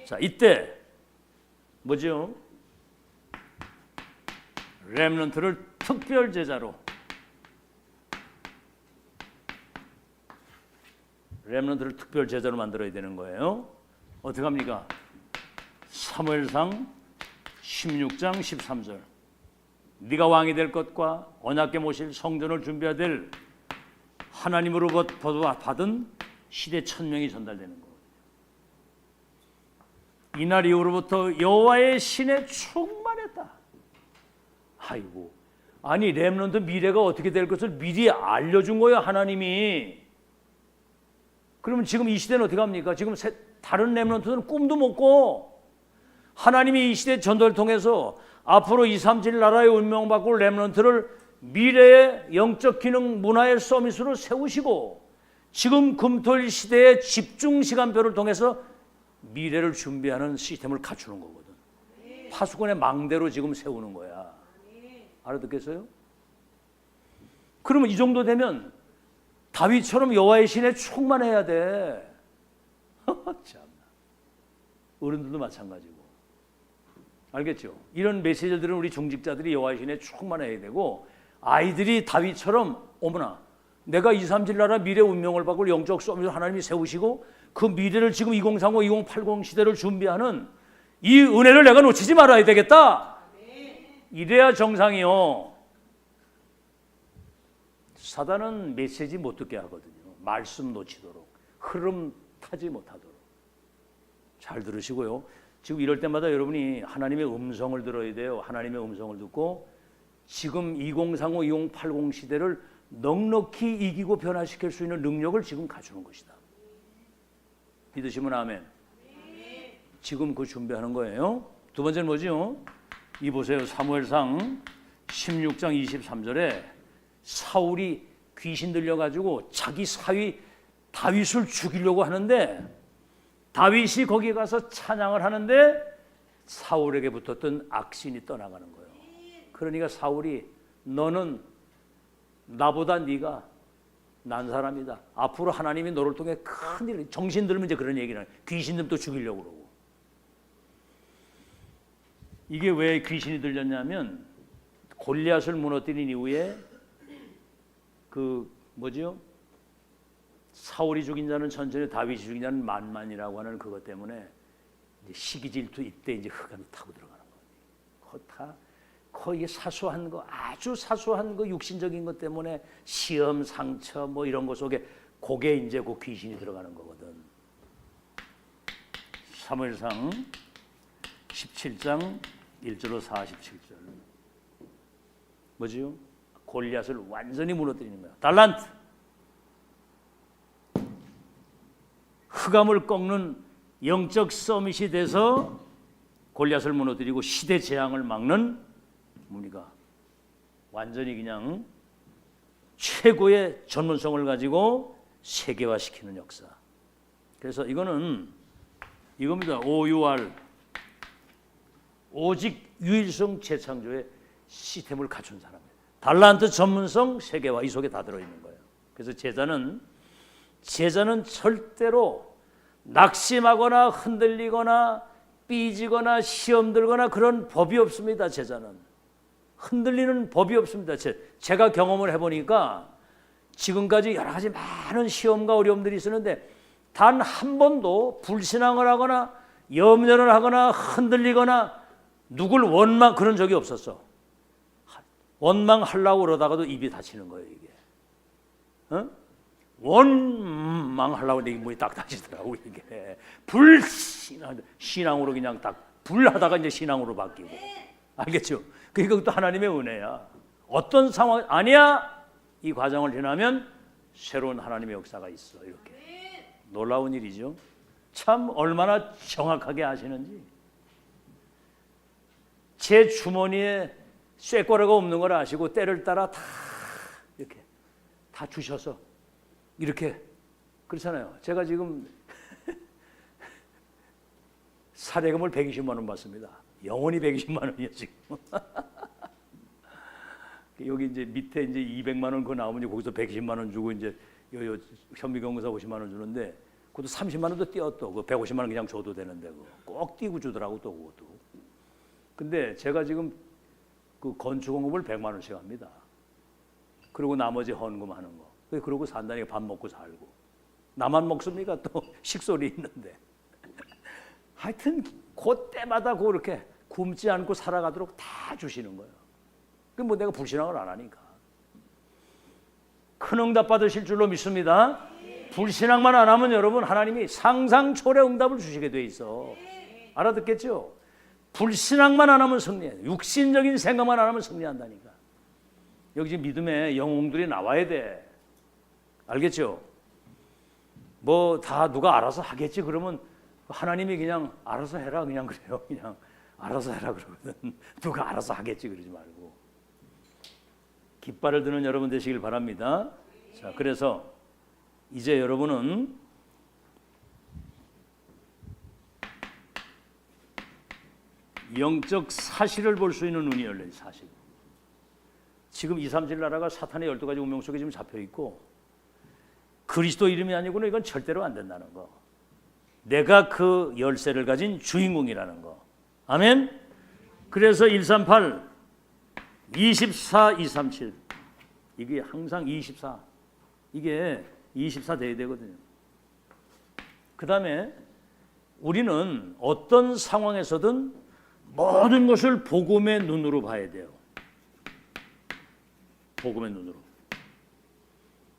자, 이때 뭐죠? 렘넌트를 특별 제자로, 렘넌트를 특별 제자로 만들어야 되는 거예요. 어떻게 합니까? 사무엘상 16장 13절. 네가 왕이 될 것과 언약궤 모실 성전을 준비해야 될 하나님으로부터 받은 시대 천명이 전달되는 거예요. 이날 이후로부터 여호와의 신에 충만했다. 아이고, 아니 렘넌트 미래가 어떻게 될 것을 미리 알려준 거예요, 하나님이. 그러면 지금 이 시대는 어떻게 합니까? 지금 다른 렘넌트들은 꿈도 못 꿔. 하나님이 이 시대 전도를 통해서 앞으로 237 나라의 운명 바꿀 렘넌트를 미래의 영적 기능 문화의 서밋으로 세우시고 지금 금토일 시대의 집중 시간표를 통해서 미래를 준비하는 시스템을 갖추는 거거든. 파수꾼의 망대로 지금 세우는 거야. 알아듣겠어요? 그러면 이 정도 되면 다윗처럼 여호와의 신에 충만해야 돼. 참나. 어른들도 마찬가지고. 알겠죠? 이런 메시지들은 우리 중직자들이 여호와의 신에 충만해야 되고, 아이들이 다윗처럼 어머나 내가 237 나라 미래 운명을 바꿀 영적 소명을 하나님이 세우시고 그 미래를 지금 2035, 2080 시대를 준비하는 이 은혜를 내가 놓치지 말아야 되겠다. 이래야 정상이요. 사단은 메시지 못 듣게 하거든요. 말씀 놓치도록, 흐름 타지 못하도록. 잘 들으시고요. 지금 이럴 때마다 여러분이 하나님의 음성을 들어야 돼요. 하나님의 음성을 듣고 지금 2035, 2080 시대를 넉넉히 이기고 변화시킬 수 있는 능력을 지금 갖추는 것이다. 믿으시면 아멘. 지금 그 준비하는 거예요. 두 번째는 뭐죠? 이 보세요. 사무엘상 16장 23절에 사울이 귀신 들려가지고 자기 사위 다윗을 죽이려고 하는데 다윗이 거기 가서 찬양을 하는데 사울에게 붙었던 악신이 떠나가는 거예요. 그러니까 사울이 너는 나보다 네가 난 사람이다. 앞으로 하나님이 너를 통해 큰일, 정신 들면 이제 그런 얘기를 해요. 귀신들도 죽이려고 그러고. 이게 왜 귀신이 들렸냐면 골리앗을 무너뜨린 이후에 그 뭐죠? 사울이 죽인 자는 천천히 다윗이 죽인 자는 만만이라고 하는 그것 때문에 이제 시기 질투 이때 이제 흑암이 타고 들어가는 거예요. 다 거의 사소한 거, 아주 사소한 거, 육신적인 것 때문에 시험, 상처 뭐 이런 것 속에 그게 이제 그 귀신이 들어가는 거거든. 사무엘상 17장 1절로 47절 뭐지요? 골리앗을 완전히 무너뜨리는 거야. 달란트. 흑암을 꺾는 영적 서밋이 돼서 골리앗을 무너뜨리고 시대 재앙을 막는 무리가 완전히 그냥 최고의 전문성을 가지고 세계화시키는 역사. 그래서 이거는 이겁니다. OUR 오직 유일성 재창조의 시스템을 갖춘 사람이에요. 달란트 전문성 세계화 이 속에 다 들어있는 거예요. 그래서 제자는 절대로 낙심하거나 흔들리거나 삐지거나 시험 들거나 그런 법이 없습니다. 제자는 흔들리는 법이 없습니다. 제가 경험을 해보니까 지금까지 여러 가지 많은 시험과 어려움들이 있었는데 단 한 번도 불신앙을 하거나 염려를 하거나 흔들리거나 누굴 원망 그런 적이 없었어. 원망하려고 그러다가도 입이 닫히는 거예요. 이게 원망하려고 내 문이 딱 닫히더라고. 이게 신앙으로 그냥 딱 불하다가 이제 신앙으로 바뀌고. 알겠죠? 그것도 하나님의 은혜야. 어떤 상황 아니야. 이 과정을 지나면 새로운 하나님의 역사가 있어. 이렇게 놀라운 일이죠. 참 얼마나 정확하게 아시는지. 제 주머니에 쇠꼬라가 없는 걸 아시고 때를 따라 다 이렇게 다 주셔서 이렇게 그렇잖아요. 제가 지금 사례금을 120만 원 받습니다. 영원히 120만 원이에요 지금. 여기 이제 밑에 이제 200만 원 그거 나오면 거기서 120만 원 주고 이제 요 현미경사 50만 원 주는데 그것도 30만 원도 띄어 또 그 150만 원 그냥 줘도 되는데 꼭 띄고 주더라고 또 그것도. 근데 제가 지금 그 건축원금을 100만 원씩 합니다. 그리고 나머지 헌금하는 거. 그러고 산다니까 밥 먹고 살고. 나만 먹습니까? 또 식솔이 있는데. 하여튼 그때마다 그렇게 굶지 않고 살아가도록 다 주시는 거예요. 그 뭐 내가 불신앙을 안 하니까. 큰 응답 받으실 줄로 믿습니다. 불신앙만 안 하면 여러분 하나님이 상상 초래 응답을 주시게 돼 있어. 알아듣겠죠? 불신앙만 안 하면 승리해. 육신적인 생각만 안 하면 승리한다니까. 여기 지금 믿음의 영웅들이 나와야 돼. 알겠죠? 뭐 다 누가 알아서 하겠지 그러면 하나님이 그냥 알아서 해라 그냥 그래요. 그냥 알아서 해라 그러거든. 누가 알아서 하겠지 그러지 말고. 깃발을 드는 여러분 되시길 바랍니다. 자, 그래서 이제 여러분은 영적 사실을 볼 수 있는 눈이 열려요. 사실. 지금 2, 3, 7 나라가 사탄의 12가지 운명 속에 지금 잡혀 있고 그리스도 이름이 아니고는 이건 절대로 안 된다는 거. 내가 그 열쇠를 가진 주인공이라는 거. 아멘. 그래서 138, 24, 237 이게 항상 24 이게 24 돼야 되거든요. 그 다음에 우리는 어떤 상황에서든 모든 것을 복음의 눈으로 봐야 돼요. 복음의 눈으로.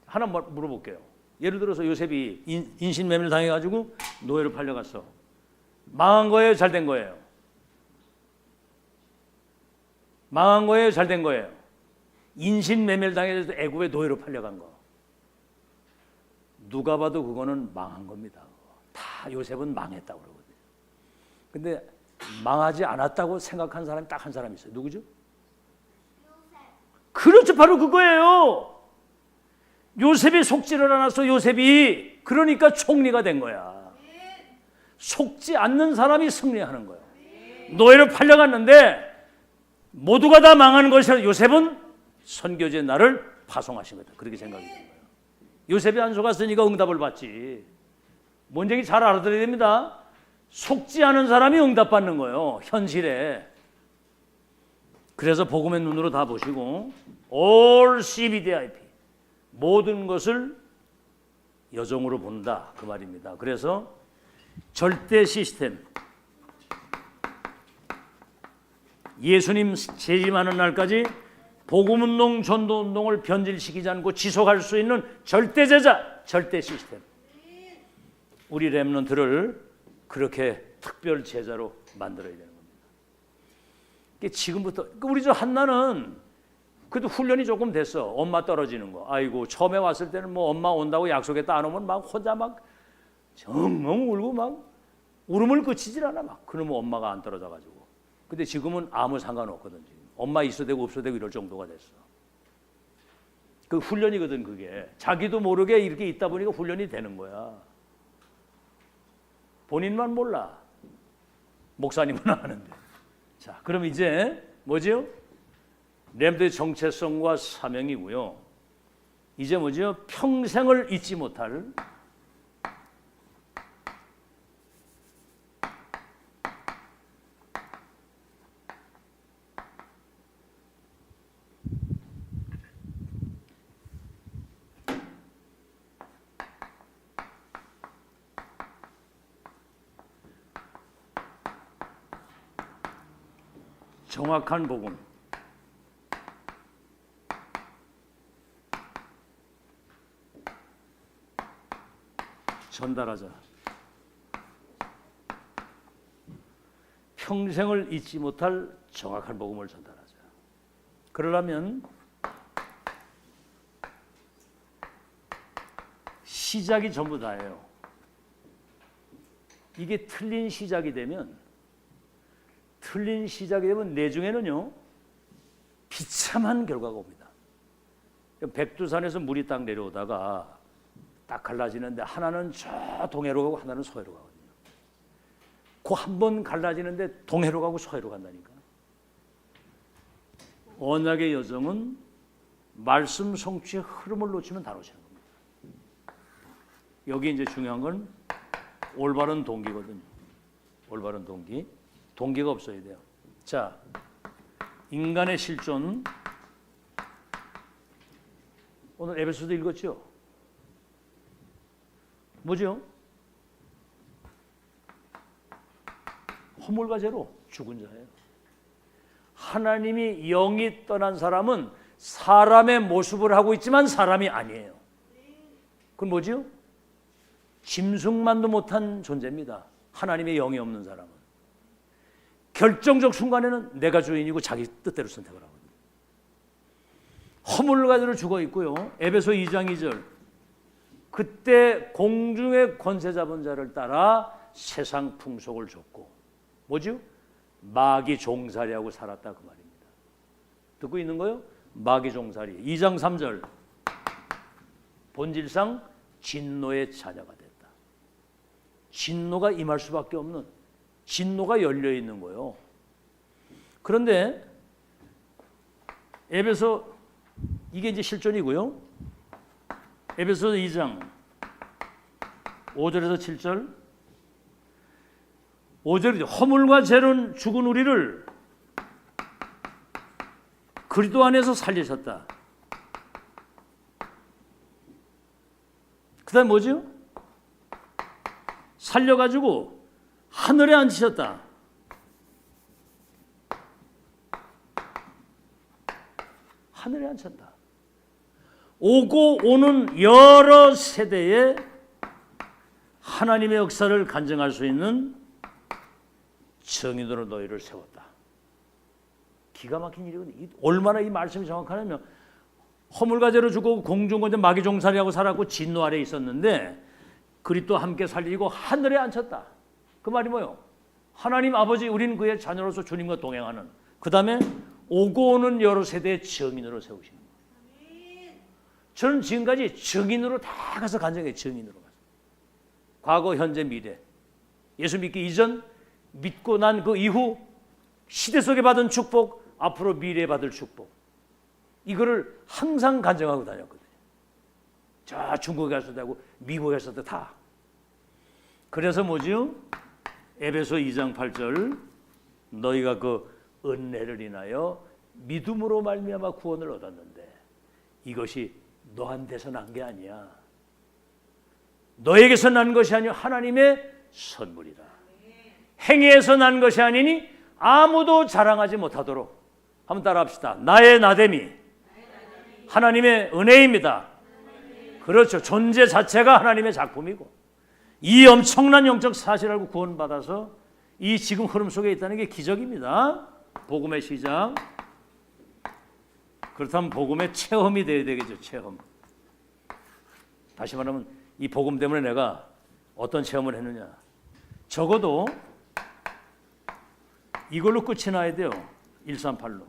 하나 물어볼게요. 예를 들어서 요셉이 인신매매를 당해가지고 노예로 팔려갔어. 망한 거예요? 잘 된 거예요? 망한 거예요? 잘 된 거예요? 인신매매를 당해서 애굽의 노예로 팔려간 거. 누가 봐도 그거는 망한 겁니다. 다 요셉은 망했다고 그러거든요. 근데 망하지 않았다고 생각한 사람이 딱 한 사람 있어요. 누구죠? 그렇죠. 바로 그거예요. 요셉이 속지를 않았어. 요셉이. 그러니까 총리가 된 거야. 속지 않는 사람이 승리하는 거예요. 노예로 팔려갔는데 모두가 다 망하는 것이라 요셉은 선교지의 날을 파송하신 거다. 그렇게 생각이 된 거예요. 요셉이 안 속았으니까 응답을 받지. 뭔 얘기 잘 알아들어야 됩니다. 속지 않은 사람이 응답받는 거예요. 현실에. 그래서 복음의 눈으로 다 보시고 all CBDIP 모든 것을 여정으로 본다 그 말입니다. 그래서 절대 시스템 예수님 재림하는 날까지 복음운동 전도운동을 변질시키지 않고 지속할 수 있는 절대 제자 절대 시스템 우리 렘넌트를 그렇게 특별 제자로 만들어야 되는 겁니다. 지금부터 우리 저 한나는 그래도 훈련이 조금 됐어. 엄마 떨어지는 거. 아이고 처음에 왔을 때는 뭐 엄마 온다고 약속했다 안 오면 막 혼자 막 엉엉 울고 막 울음을 그치질 않아 막. 그러면 엄마가 안 떨어져가지고. 근데 지금은 아무 상관없거든. 지금. 엄마 있어도 되고 없어도 되고 이럴 정도가 됐어. 그 훈련이거든 그게. 자기도 모르게 이렇게 있다 보니까 훈련이 되는 거야. 본인만 몰라. 목사님은 아는데. 자, 그럼 이제 뭐지요? 렘드의 정체성과 사명이고요. 이제 뭐지요? 평생을 잊지 못할 정확한 복음. 전달하자. 평생을 잊지 못할 정확한 복음을 전달하자. 그러려면 시작이 전부 다예요. 이게 틀린 시작이 되면 내중에는요 비참한 결과가 옵니다. 백두산에서 물이 딱 내려오다가 딱 갈라지는데 하나는 저 동해로 가고 하나는 서해로 가거든요. 그 한 번 갈라지는데 동해로 가고 서해로 간다니까. 언약의 여정은 말씀 성취의 흐름을 놓치면 다 놓치는 겁니다. 여기 이제 중요한 건 올바른 동기거든요. 올바른 동기. 동기가 없어야 돼요. 자, 인간의 실존. 오늘 에베소서 읽었죠? 뭐죠? 허물과 죄로 죽은 자예요. 하나님이 영이 떠난 사람은 사람의 모습을 하고 있지만 사람이 아니에요. 그건 뭐죠? 짐승만도 못한 존재입니다. 하나님의 영이 없는 사람은. 결정적 순간에는 내가 주인이고 자기 뜻대로 선택을 하거든요. 허물과 죄로 죽어 있고요. 에베소 2장 2절. 그때 공중의 권세 잡은 자를 따라 세상 풍속을 줬고 뭐죠? 마귀 종살이하고 살았다 그 말입니다. 듣고 있는 거요? 마귀 종살이. 2장 3절. 본질상 진노의 자녀가 됐다. 진노가 임할 수밖에 없는, 진노가 열려 있는 거예요. 그런데 에베소, 이게 이제 실존이고요. 에베소 2장 5절에서 7절. 5절이죠. 허물과 죄는 죽은 우리를 그리스도 안에서 살리셨다. 그 다음 뭐죠? 살려가지고 하늘에 앉히셨다. 하늘에 앉혔다. 오고 오는 여러 세대에 하나님의 역사를 간증할 수 있는 정인으로 너희를 세웠다. 기가 막힌 일이거든요. 얼마나 이 말씀이 정확하냐면, 허물과 죄로 죽고 공중권자 마귀 종살이하고 살았고 진노 아래에 있었는데 그리스도 함께 살리고 하늘에 앉혔다. 그 말이 뭐예요? 하나님 아버지, 우리는 그의 자녀로서 주님과 동행하는, 그 다음에 오고 오는 여러 세대의 증인으로 세우시는 거예요. 저는 지금까지 증인으로 다 가서 간증해요. 증인으로 가서. 과거, 현재, 미래. 예수 믿기 이전, 믿고 난 그 이후, 시대 속에 받은 축복, 앞으로 미래에 받을 축복. 이거를 항상 간증하고 다녔거든요. 저 중국에 갔을 때고 미국에 갔을 때 다. 그래서 뭐지요? 에베소 2장 8절, 너희가 그 은혜를 인하여 믿음으로 말미암아 구원을 얻었는데 이것이 너한테서 난 게 아니야. 너에게서 난 것이 아니요 하나님의 선물이라. 행위에서 난 것이 아니니 아무도 자랑하지 못하도록. 한번 따라합시다. 나의 나됨이 하나님의 은혜입니다. 그렇죠. 존재 자체가 하나님의 작품이고, 이 엄청난 영적 사실을 알고 구원받아서 이 지금 흐름 속에 있다는 게 기적입니다. 복음의 시작. 그렇다면 복음의 체험이 돼야 되겠죠. 체험. 다시 말하면 이 복음 때문에 내가 어떤 체험을 했느냐. 적어도 이걸로 끝이 나야 돼요. 138로.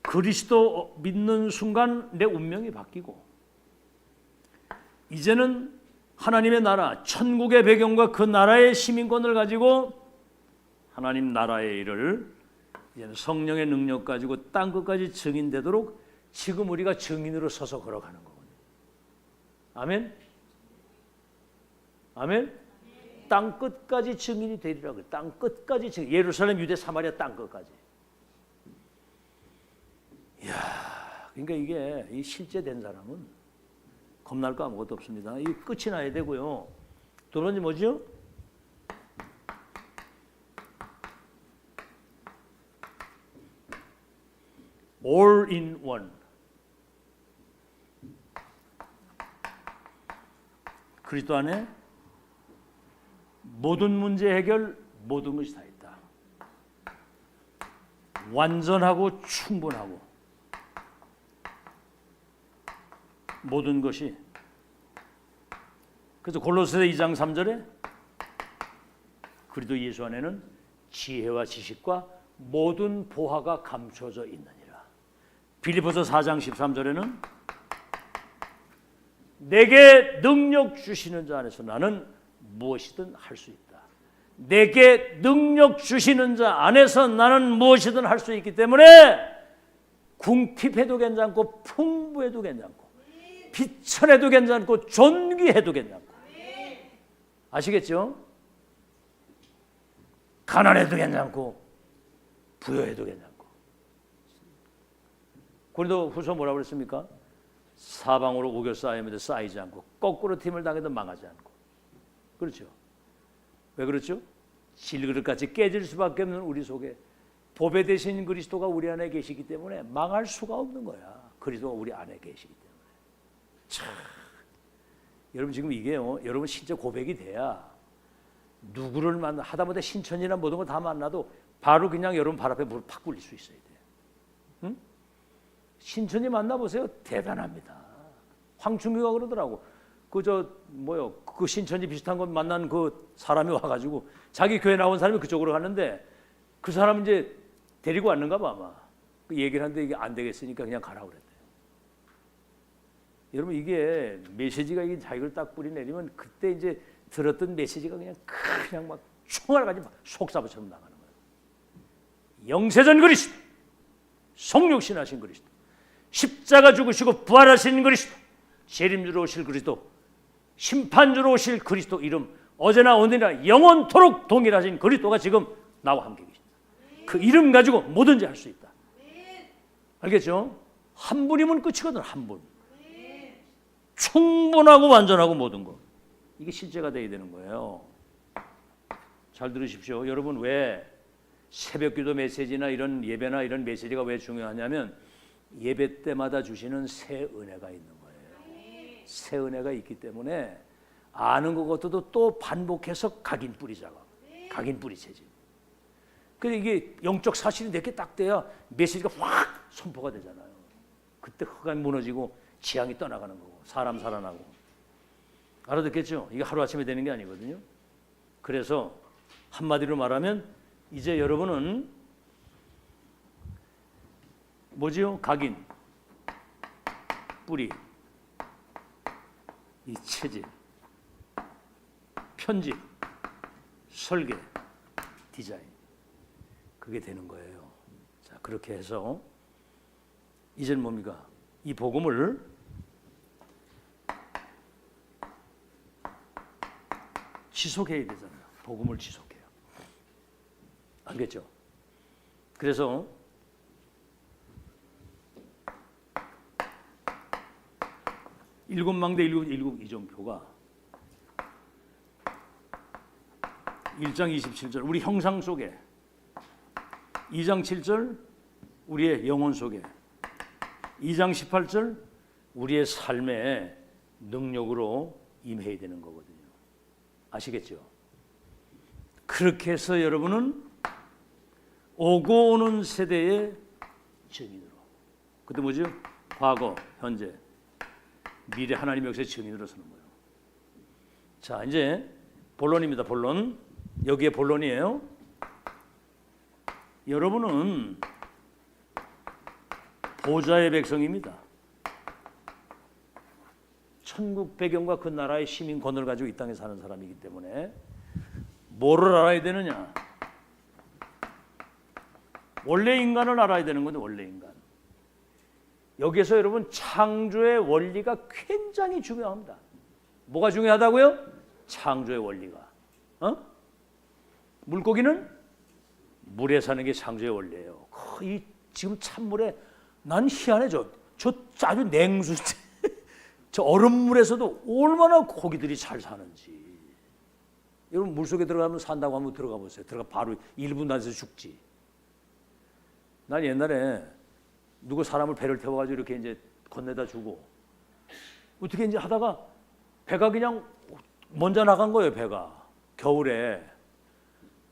그리스도 믿는 순간 내 운명이 바뀌고, 이제는 하나님의 나라, 천국의 배경과 그 나라의 시민권을 가지고 하나님 나라의 일을 이제는 성령의 능력 가지고 땅 끝까지 증인되도록 지금 우리가 증인으로 서서 걸어가는 거거든요. 아멘? 아멘? 땅 끝까지 증인이 되리라고. 땅 끝까지 증인. 예루살렘, 유대, 사마리아 땅 끝까지. 이야, 그러니까 이게 이 실제 된 사람은 겁날 거 아무것도 없습니다. 이 끝이 나야 되고요. 두 번째 뭐죠? All in one. 그리스도 안에 모든 문제 해결, 모든 것이 다 있다. 완전하고 충분하고 모든 것이. 그래서 골로새서 2장 3절에 그리스도 예수 안에는 지혜와 지식과 모든 보화가 감춰져 있느니라. 빌립보서 4장 13절에는 내게 능력 주시는 자 안에서 나는 무엇이든 할 수 있다. 내게 능력 주시는 자 안에서 나는 무엇이든 할 수 있기 때문에 궁핍해도 괜찮고 풍부해도 괜찮고 비천해도 괜찮고 존귀해도 괜찮고. 아시겠죠? 가난해도 괜찮고 부여해도 괜찮고. 고린도후서 뭐라고 그랬습니까? 사방으로 우겨 쌓이면 쌓이지 않고 거꾸로 팀을 당해도 망하지 않고. 그렇죠? 왜 그렇죠? 질그릇같이 깨질 수밖에 없는 우리 속에 보배 되신 그리스도가 우리 안에 계시기 때문에 망할 수가 없는 거야. 그리스도가 우리 안에 계시기 때문에. 참, 여러분 지금 이게요. 여러분 진짜 고백이 돼야 누구를 만나 하다못해 신천이나 모든 거 다 만나도 바로 그냥 여러분 발 앞에 물 팍 굴릴 수 있어야 돼. 응? 신천이 만나보세요. 대단합니다. 황충규가 그러더라고. 그 신천지 비슷한 거 만난 그 사람이 와가지고 자기 교회 나온 사람이 그쪽으로 갔는데 그 사람 이제 데리고 왔는가 봐 아마. 그 얘기를 하는데 이게 안 되겠으니까 그냥 가라고 그랬대요. 여러분 이게 메시지가 이게 자기를 딱 뿌리 내리면 그때 이제 들었던 메시지가 그냥 막 총알까지 막 속사부처럼 나가는 거예요. 영세전 그리스도, 성육신하신 그리스도, 십자가 죽으시고 부활하신 그리스도, 재림주로 오실 그리스도, 심판주로 오실 그리스도 이름 어제나 오늘이나 영원토록 동일하신 그리스도가 지금 나와 함께 계십니다. 그 이름 가지고 뭐든지 할 수 있다. 알겠죠? 한 분이면 끝이거든. 한 분. 충분하고 완전하고 모든 것. 이게 실제가 돼야 되는 거예요. 잘 들으십시오. 여러분 왜 새벽기도 메시지나 이런 예배나 이런 메시지가 왜 중요하냐면 예배 때마다 주시는 새 은혜가 있는 거예요. 새 은혜가 있기 때문에 아는 것도 또 반복해서 각인 뿌리자가. 각인 뿌리체질. 그래서 이게 영적 사실이 내게 딱 돼야 메시지가 확 선포가 되잖아요. 그때 흑암이 무너지고 지향이 떠나가는 거고 사람 살아나고. 알아듣겠죠? 이게 하루아침에 되는 게 아니거든요. 그래서 한마디로 말하면 이제 여러분은 뭐지요? 각인, 뿌리, 이 체질, 편집, 설계, 디자인 그게 되는 거예요. 자, 그렇게 해서 이제는 뭡니까? 이 복음을 지속해야 되잖아요. 복음을 지속해요. 알겠죠? 그래서 일곱 망대 일곱 이정표가 1장 27절 우리 형상 속에 2장 7절 우리의 영혼 속에 2장 18절 우리의 삶의 능력으로 임해야 되는 거거든요. 아시겠죠? 그렇게 해서 여러분은 오고 오는 세대의 증인으로 그때 뭐죠? 과거, 현재, 미래 하나님의 역사의 증인으로 서는 거예요. 자, 이제 본론입니다. 본론. 여기에 본론이에요. 여러분은 보좌의 백성입니다. 천국 배경과 그 나라의 시민 권을 가지고 이 땅에 사는 사람이기 때문에 뭐를 알아야 되느냐? 원래 인간을 알아야 되는 건데 원래 인간. 여기에서 여러분 창조의 원리가 굉장히 중요합니다. 뭐가 중요하다고요? 창조의 원리가. 물고기는 물에 사는 게 창조의 원리예요. 이 지금 찬물에 난 희한해. 저 아주 냉수 저 얼음물에서도 얼마나 고기들이 잘 사는지. 여러분 물속에 들어가면 산다고 하면 들어가 보세요. 들어가 바로 1분 안에서 죽지. 난 옛날에 누구 사람을 배를 태워가지고 이렇게 이제 건네다 주고 어떻게 이제 하다가 배가 그냥 먼저 나간 거예요. 배가 겨울에.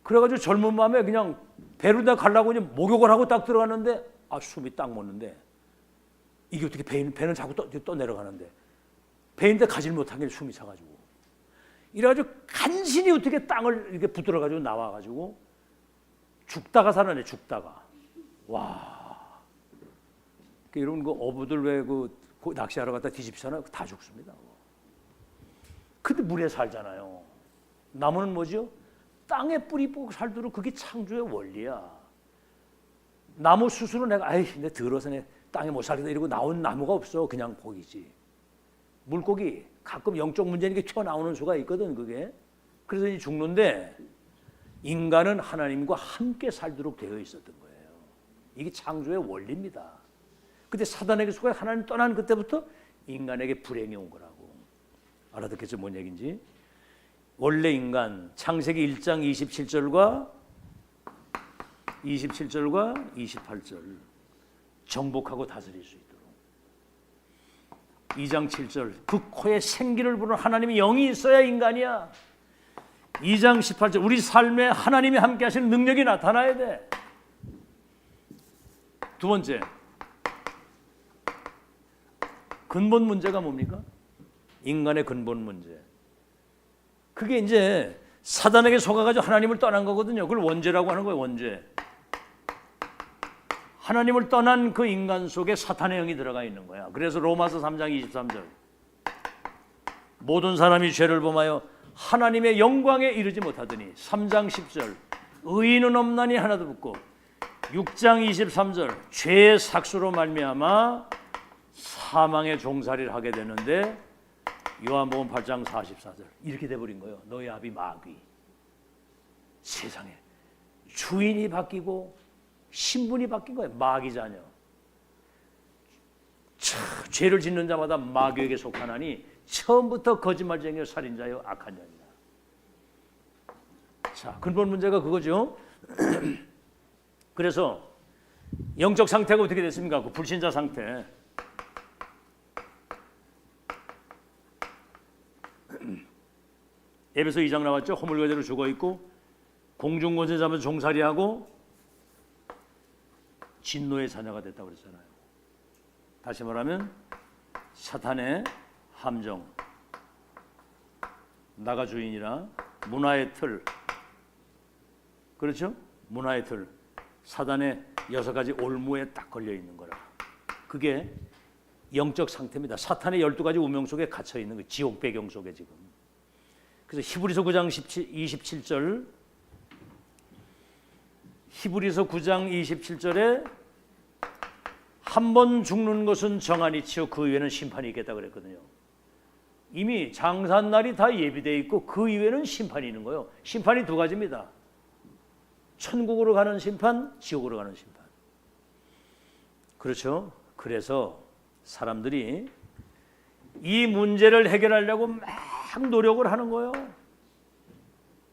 그래가지고 젊은 마음에 그냥 배로 다 가려고 이제 목욕을 하고 딱 들어갔는데 숨이 딱 멎는데 이게 어떻게 배는 자꾸 또 내려가는데 배인데 가지를 못한 게 숨이 차가지고 이래가지고 간신히 어떻게 땅을 이렇게 붙들어가지고 나와가지고 죽다가 살아내. 죽다가 와. 여러분 그 어부들 왜 그 낚시하러 갔다 뒤집잖아요. 다 죽습니다. 근데 물에 살잖아요. 나무는 뭐죠? 땅에 뿌리 뽑고 살도록 그게 창조의 원리야. 나무 스스로 내가 내 들어서 내 땅에 못 살겠다 이러고 나온 나무가 없어. 그냥 거기지. 물고기 가끔 영적 문제니까 튀어나오는 수가 있거든. 그게. 그래서 이제 죽는데 인간은 하나님과 함께 살도록 되어 있었던 거예요. 이게 창조의 원리입니다. 근데 사단에게 속아 하나님 떠난 그때부터 인간에게 불행이 온 거라고. 알아듣겠죠? 뭔 얘기인지. 원래 인간 창세기 1장 27절과 28절 정복하고 다스릴 수 있도록 2장 7절 그 코에 생기를 부는 하나님의 영이 있어야 인간이야. 2장 18절 우리 삶에 하나님이 함께 하시는 능력이 나타나야 돼. 두 번째 근본 문제가 뭡니까? 인간의 근본 문제. 그게 이제 사단에게 속아가지고 하나님을 떠난 거거든요. 그걸 원죄라고 하는 거예요. 원죄. 하나님을 떠난 그 인간 속에 사탄의 영이 들어가 있는 거야. 그래서 로마서 3장 23절 모든 사람이 죄를 범하여 하나님의 영광에 이르지 못하더니 3장 10절 의인은 없나니 하나도 없고 6장 23절 죄의 삭수로 말미암아 사망의 종살이를 하게 되는데 요한복음 8장 44절 이렇게 돼버린 거예요. 너희 아비 마귀. 세상에 주인이 바뀌고 신분이 바뀐 거예요. 마귀 자녀. 죄를 짓는 자마다 마귀에게 속하나니 처음부터 거짓말쟁이요 살인자요 악한 년이다. 자, 근본 문제가 그거죠. 그래서 영적 상태가 어떻게 됐습니까? 그 불신자 상태. 에베소 2장 나왔죠. 허물과제로 죽어있고 공중권세 잡아서 종살이하고 진노의 자녀가 됐다고 그랬잖아요. 다시 말하면 사탄의 함정, 나가 주인이라 문화의 틀, 그렇죠? 문화의 틀, 사단의 6가지 올무에 딱 걸려 있는 거라. 그게 영적 상태입니다. 사탄의 12가지 운명 속에 갇혀 있는 거, 지옥 배경 속에 지금. 그래서 히브리서 9장 27절, 히브리서 9장 27절에 한 번 죽는 것은 정한이치요 그 이후에는 심판이 있겠다 그랬거든요. 이미 장사날이 다 예비되어 있고 그 이후에는 심판이 있는 거예요. 심판이 2가지입니다. 천국으로 가는 심판, 지옥으로 가는 심판. 그렇죠? 그래서 사람들이 이 문제를 해결하려고 막 노력을 하는 거예요.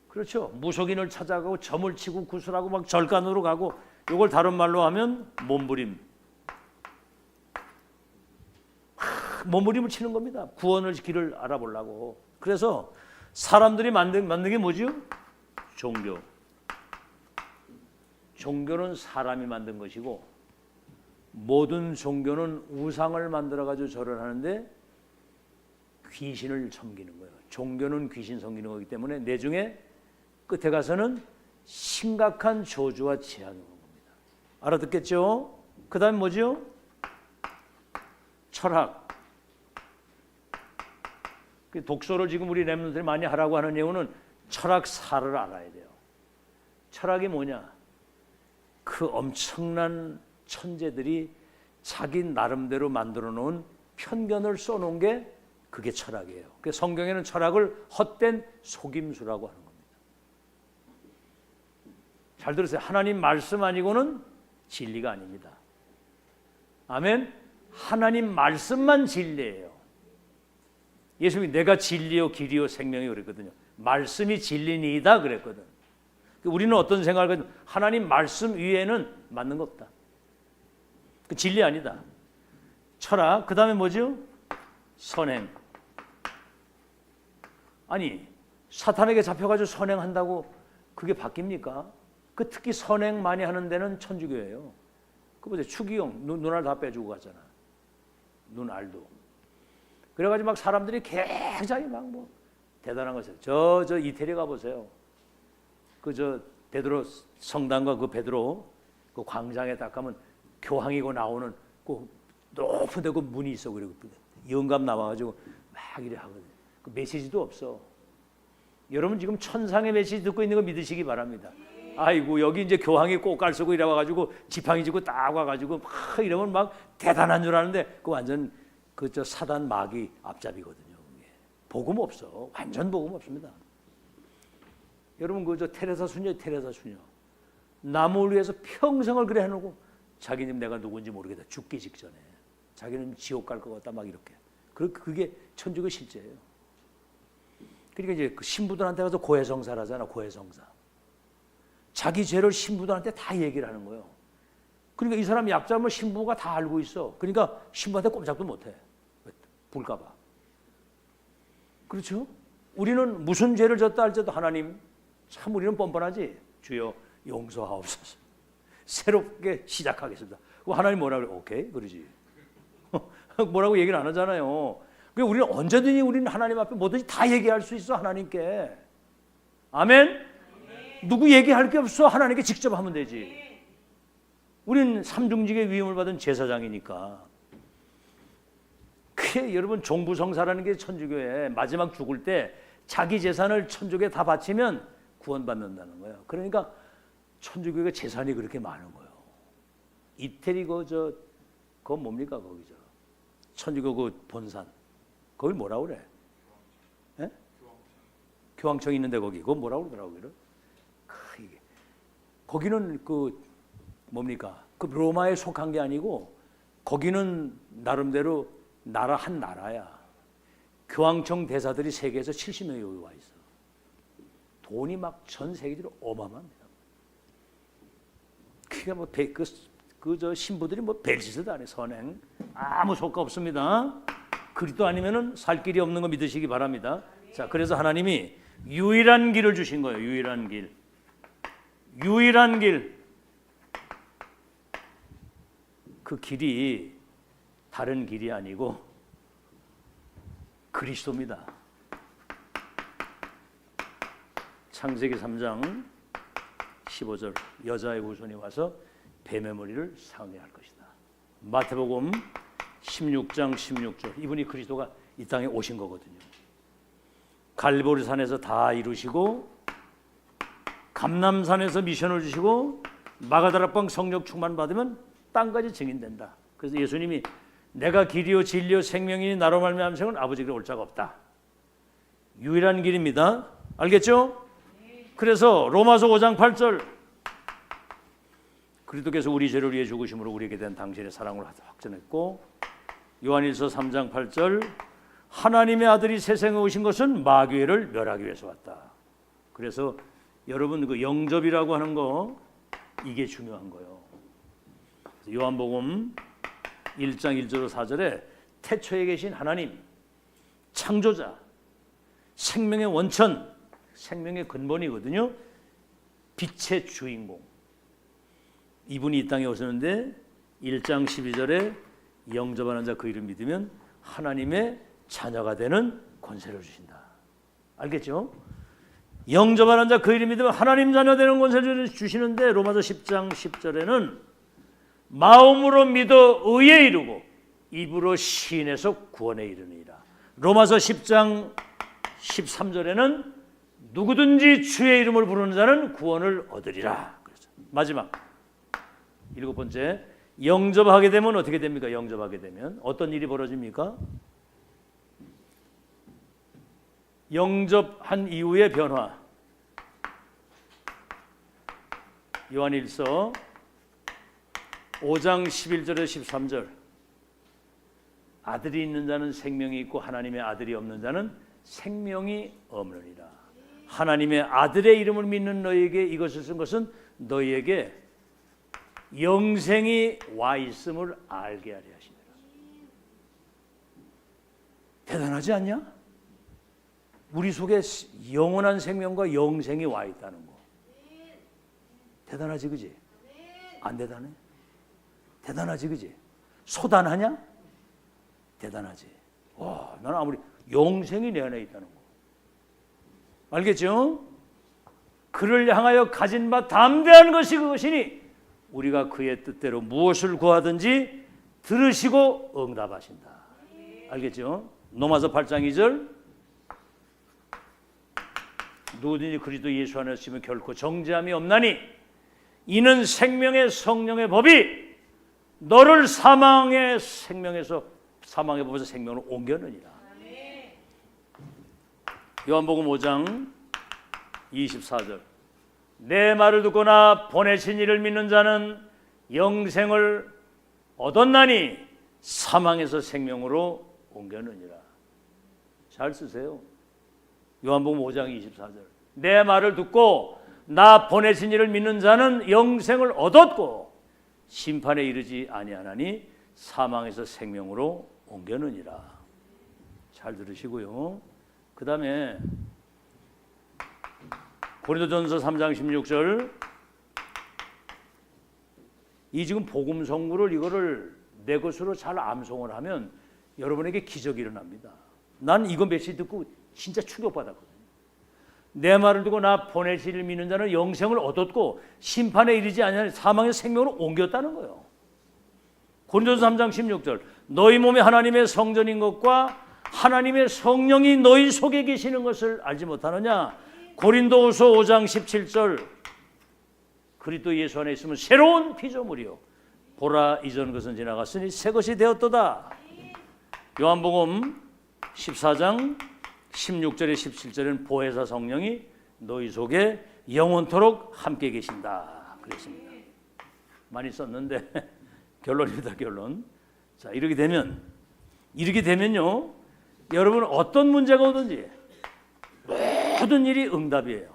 그렇죠? 무속인을 찾아가고 점을 치고 구슬하고 막 절간으로 가고, 이걸 다른 말로 하면 몸부림. 몸부림을 치는 겁니다. 구원의 길을 알아보려고. 그래서 사람들이 만든 게 뭐죠? 종교. 종교는 사람이 만든 것이고 모든 종교는 우상을 만들어가지고 절을 하는데 귀신을 섬기는 거예요. 종교는 귀신 섬기는 거기 때문에 내중에 끝에 가서는 심각한 저주와 재앙이 오는 겁니다. 알아듣겠죠? 그 다음에 뭐죠? 철학. 독서를 지금 우리 렘넌트들이 많이 하라고 하는 이유는 철학사를 알아야 돼요. 철학이 뭐냐? 그 엄청난 천재들이 자기 나름대로 만들어 놓은 편견을 써놓은 게 그게 철학이에요. 그래서 성경에는 철학을 헛된 속임수라고 하는 겁니다. 잘 들으세요. 하나님 말씀 아니고는 진리가 아닙니다. 아멘. 하나님 말씀만 진리예요. 예수님이 내가 진리요 길이요 생명이요 그랬거든요. 말씀이 진리니이다 그랬거든. 우리는 어떤 생각을 하거든? 하나님 말씀 위에는 맞는 거 없다. 그 진리 아니다. 철학. 그 다음에 뭐죠? 선행. 아니 사탄에게 잡혀가지고 선행한다고 그게 바뀝니까? 그 특히 선행 많이 하는 데는 천주교예요. 그 보세요. 추기경 눈알 다 빼주고 갔잖아. 눈알도. 그래가지고 막 사람들이 굉장히 막 뭐 대단한 것이에요. 저 이태리 가보세요. 그 베드로 성당과 그 베드로 그 광장에 딱 가면 교황이고 나오는 그 높은 데 그 문이 있어. 그리고 영감 나와가지고 막 이래 하거든요. 그 메시지도 없어. 여러분 지금 천상의 메시지 듣고 있는 거 믿으시기 바랍니다. 아이고 여기 이제 교황이 꽃갈 쓰고 이래 와가지고 지팡이 쥐고 딱 와가지고 막 이러면 막 대단한 줄 아는데 그 완전 사단 마귀 앞잡이거든요. 복음 없어. 완전 복음 없습니다. 여러분 테레사 수녀 남을 위해서 평생을 그래 해놓고 자기는 내가 누군지 모르겠다. 죽기 직전에 자기는 지옥 갈 것 같다 막 이렇게. 그게 천주교 실제예요. 그러니까 이제 그 신부들한테 가서 고해성사를 하잖아. 고해성사. 자기 죄를 신부들한테 다 얘기를 하는 거예요. 그러니까 이 사람 약점을 신부가 다 알고 있어. 그러니까 신부한테 꼼짝도 못해. 볼까 봐. 그렇죠? 우리는 무슨 죄를 졌다 할지도 하나님 참 우리는 뻔뻔하지. 주여 용서하옵소서. 새롭게 시작하겠습니다. 하나님 뭐라 그래? 오케이 그러지. 뭐라고 얘기를 안 하잖아요. 그러니까 우리는 언제든지 우리는 하나님 앞에 뭐든지 다 얘기할 수 있어. 하나님께. 아멘? 누구 얘기할 게 없어. 하나님께 직접 하면 되지. 우린 삼중직의 위임을 받은 제사장이니까. 그게 여러분 종부성사라는 게 천주교에 마지막 죽을 때 자기 재산을 천주교에 다 바치면 구원받는다는 거예요. 그러니까 천주교가 재산이 그렇게 많은 거예요. 이태리 그거 뭡니까 거기죠? 천주교 그 본산 거기 뭐라고 그래? 예? 교황청 있는데 거기 그거 뭐라고 그러더라고요. 거기는 그 뭡니까? 그 로마에 속한 게 아니고 거기는 나름대로 나라 한 나라야. 교황청 대사들이 세계에서 70명이 와 있어. 돈이 막 전 세계적으로 어마어마합니다. 그러니까 뭐 저 신부들이 뭐 별짓을 안 해. 선행 아무 효과 없습니다. 그리스도 아니면은 살 길이 없는 거 믿으시기 바랍니다. 자, 그래서 하나님이 유일한 길을 주신 거예요. 유일한 길. 유일한 길. 그 길이 다른 길이 아니고 그리스도입니다. 창세기 3장 15절 여자의 후손이 와서 뱀의 머리를 상해할 것이다. 마태복음 16장 16절 이분이 그리스도가 이 땅에 오신 거거든요. 갈보리산에서 다 이루시고 감람산에서 미션을 주시고 마가다락방 성령 충만 받으면 땅까지 증인된다. 그래서 예수님이 내가 길이요 진리요 생명이니 나로 말미암은 생은 아버지께로 올 자가 없다. 유일한 길입니다. 알겠죠? 그래서 로마서 5장 8절 그리스도께서 우리 죄를 위해 죽으심으로 우리에게 된 당신의 사랑을 확전했고 요한일서 3장 8절 하나님의 아들이 세상에 오신 것은 마귀를 멸하기 위해서 왔다. 그래서 여러분 그 영접이라고 하는 거 이게 중요한 거예요. 요한복음 1장 1절 4절에 태초에 계신 하나님 창조자 생명의 원천 생명의 근본이거든요. 빛의 주인공 이분이 이 땅에 오셨는데 1장 12절에 영접하는 자 그 이름 믿으면 하나님의 자녀가 되는 권세를 주신다. 알겠죠? 영접하는 자 그 이름 믿으면 하나님 자녀 되는 권세를 주시는데 로마서 10장 10절에는 마음으로 믿어 의에 이르고 입으로 시인해서 구원에 이르느니라. 로마서 10장 13절에는 누구든지 주의 이름을 부르는 자는 구원을 얻으리라. 그래서 마지막 7번째 영접하게 되면 어떻게 됩니까? 영접하게 되면 어떤 일이 벌어집니까? 영접한 이후의 변화. 요한일서 5장 11절에 13절 아들이 있는 자는 생명이 있고 하나님의 아들이 없는 자는 생명이 없느니라. 하나님의 아들의 이름을 믿는 너희에게 이것을 쓴 것은 너희에게 영생이 와 있음을 알게 하려 하시니라. 대단하지 않냐? 우리 속에 영원한 생명과 영생이 와 있다는 거. 대단하지 그지? 안 대단해? 대단하지 그지? 소단하냐? 대단하지. 와, 나는 아무리 영생이 내 안에 있다는 거. 알겠죠? 그를 향하여 가진 바 담대한 것이 그것이니 우리가 그의 뜻대로 무엇을 구하든지 들으시고 응답하신다. 알겠죠? 로마서 8장 2절 누구든지 그리스도 예수 안에 있으면 결코 정죄함이 없나니 이는 생명의 성령의 법이 너를 사망의 법에서 생명으로 옮겨느니라. 요한복음 5장 24절 내 말을 듣거나 보내신 이를 믿는 자는 영생을 얻었나니 사망에서 생명으로 옮겨느니라. 잘 쓰세요. 요한복음 5장 24절 내 말을 듣고 나 보내신 이를 믿는 자는 영생을 얻었고 심판에 이르지 아니하나니 사망에서 생명으로 옮겨느니라. 잘 들으시고요. 그 다음에 고린도전서 3장 16절 이 지금 복음 성구를 이거를 내 것으로 잘 암송을 하면 여러분에게 기적이 일어납니다. 난 이거 메시지 듣고 진짜 충격받았거든요. 내 말을 듣고 나 보내시를 믿는 자는 영생을 얻었고 심판에 이르지 아니하는 사망의 생명으로 옮겼다는 거예요. 고린도서 3장 16절 너희 몸이 하나님의 성전인 것과 하나님의 성령이 너희 속에 계시는 것을 알지 못하느냐. 고린도후서 5장 17절 그리스도 예수 안에 있으면 새로운 피조물이요 보라 이전 것은 지나갔으니 새 것이 되었도다. 요한복음 14장 16절에 17절에는 보혜사 성령이 너희 속에 영원토록 함께 계신다 그랬습니다. 많이 썼는데 결론입니다. 결론. 자, 이렇게 되면요 여러분 어떤 문제가 오든지 모든 일이 응답이에요.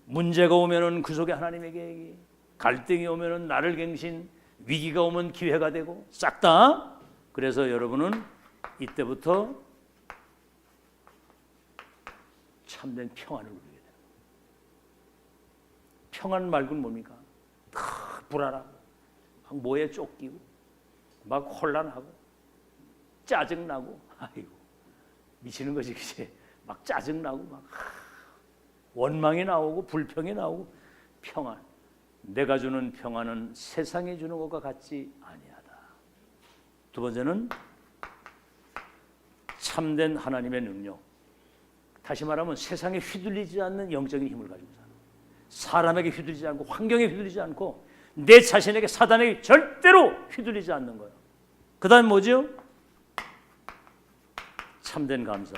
문제가 오면은 그 속에 하나님의 계획이, 갈등이 오면은 나를 갱신, 위기가 오면 기회가 되고 싹 다. 그래서 여러분은 이때부터 참된 평안을 누리게 돼요. 평안 말고는 뭡니까? 불안하고 막 뭐에 쫓기고 막 혼란하고 짜증나고 아이고 미치는 것이 그치? 막 짜증나고 막 원망이 나오고 불평이 나오고 평안. 내가 주는 평안은 세상이 주는 것과 같지 아니하다. 두 번째는 참된 하나님의 능력. 다시 말하면 세상에 휘둘리지 않는 영적인 힘을 가지고 사는 거예요. 사람에게 휘둘리지 않고 환경에 휘둘리지 않고 내 자신에게 사단에게 절대로 휘둘리지 않는 거예요. 그 다음 뭐죠? 참된 감사.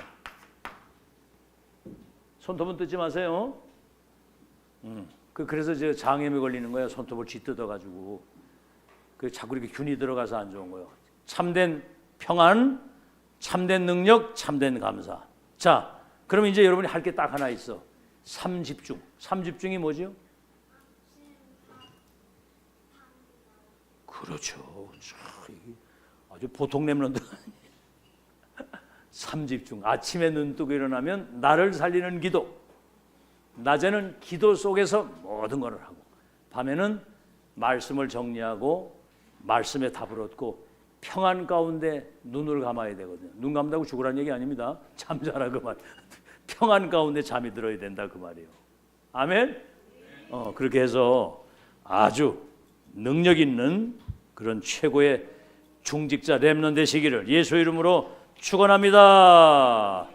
손톱은 뜯지 마세요. 그래서 저 장염이 걸리는 거야. 손톱을 쥐뜯어가지고. 자꾸 이렇게 균이 들어가서 안 좋은 거예요. 참된 평안, 참된 능력, 참된 감사. 자, 그럼 이제 여러분이 할 게 딱 하나 있어. 삼집중. 삼집중이 뭐죠? 그렇죠. 아주 보통 랩런들. 삼집중. 아침에 눈 뜨고 일어나면 나를 살리는 기도. 낮에는 기도 속에서 모든 것을 하고 밤에는 말씀을 정리하고 말씀에 답을 얻고 평안 가운데 눈을 감아야 되거든요. 눈 감다고 죽으라는 얘기 아닙니다. 잠자라 그 말. 평안 가운데 잠이 들어야 된다 그 말이에요. 아멘. 그렇게 해서 아주 능력 있는 그런 최고의 중직자 렘넌트 되시기를 예수 이름으로 축원합니다.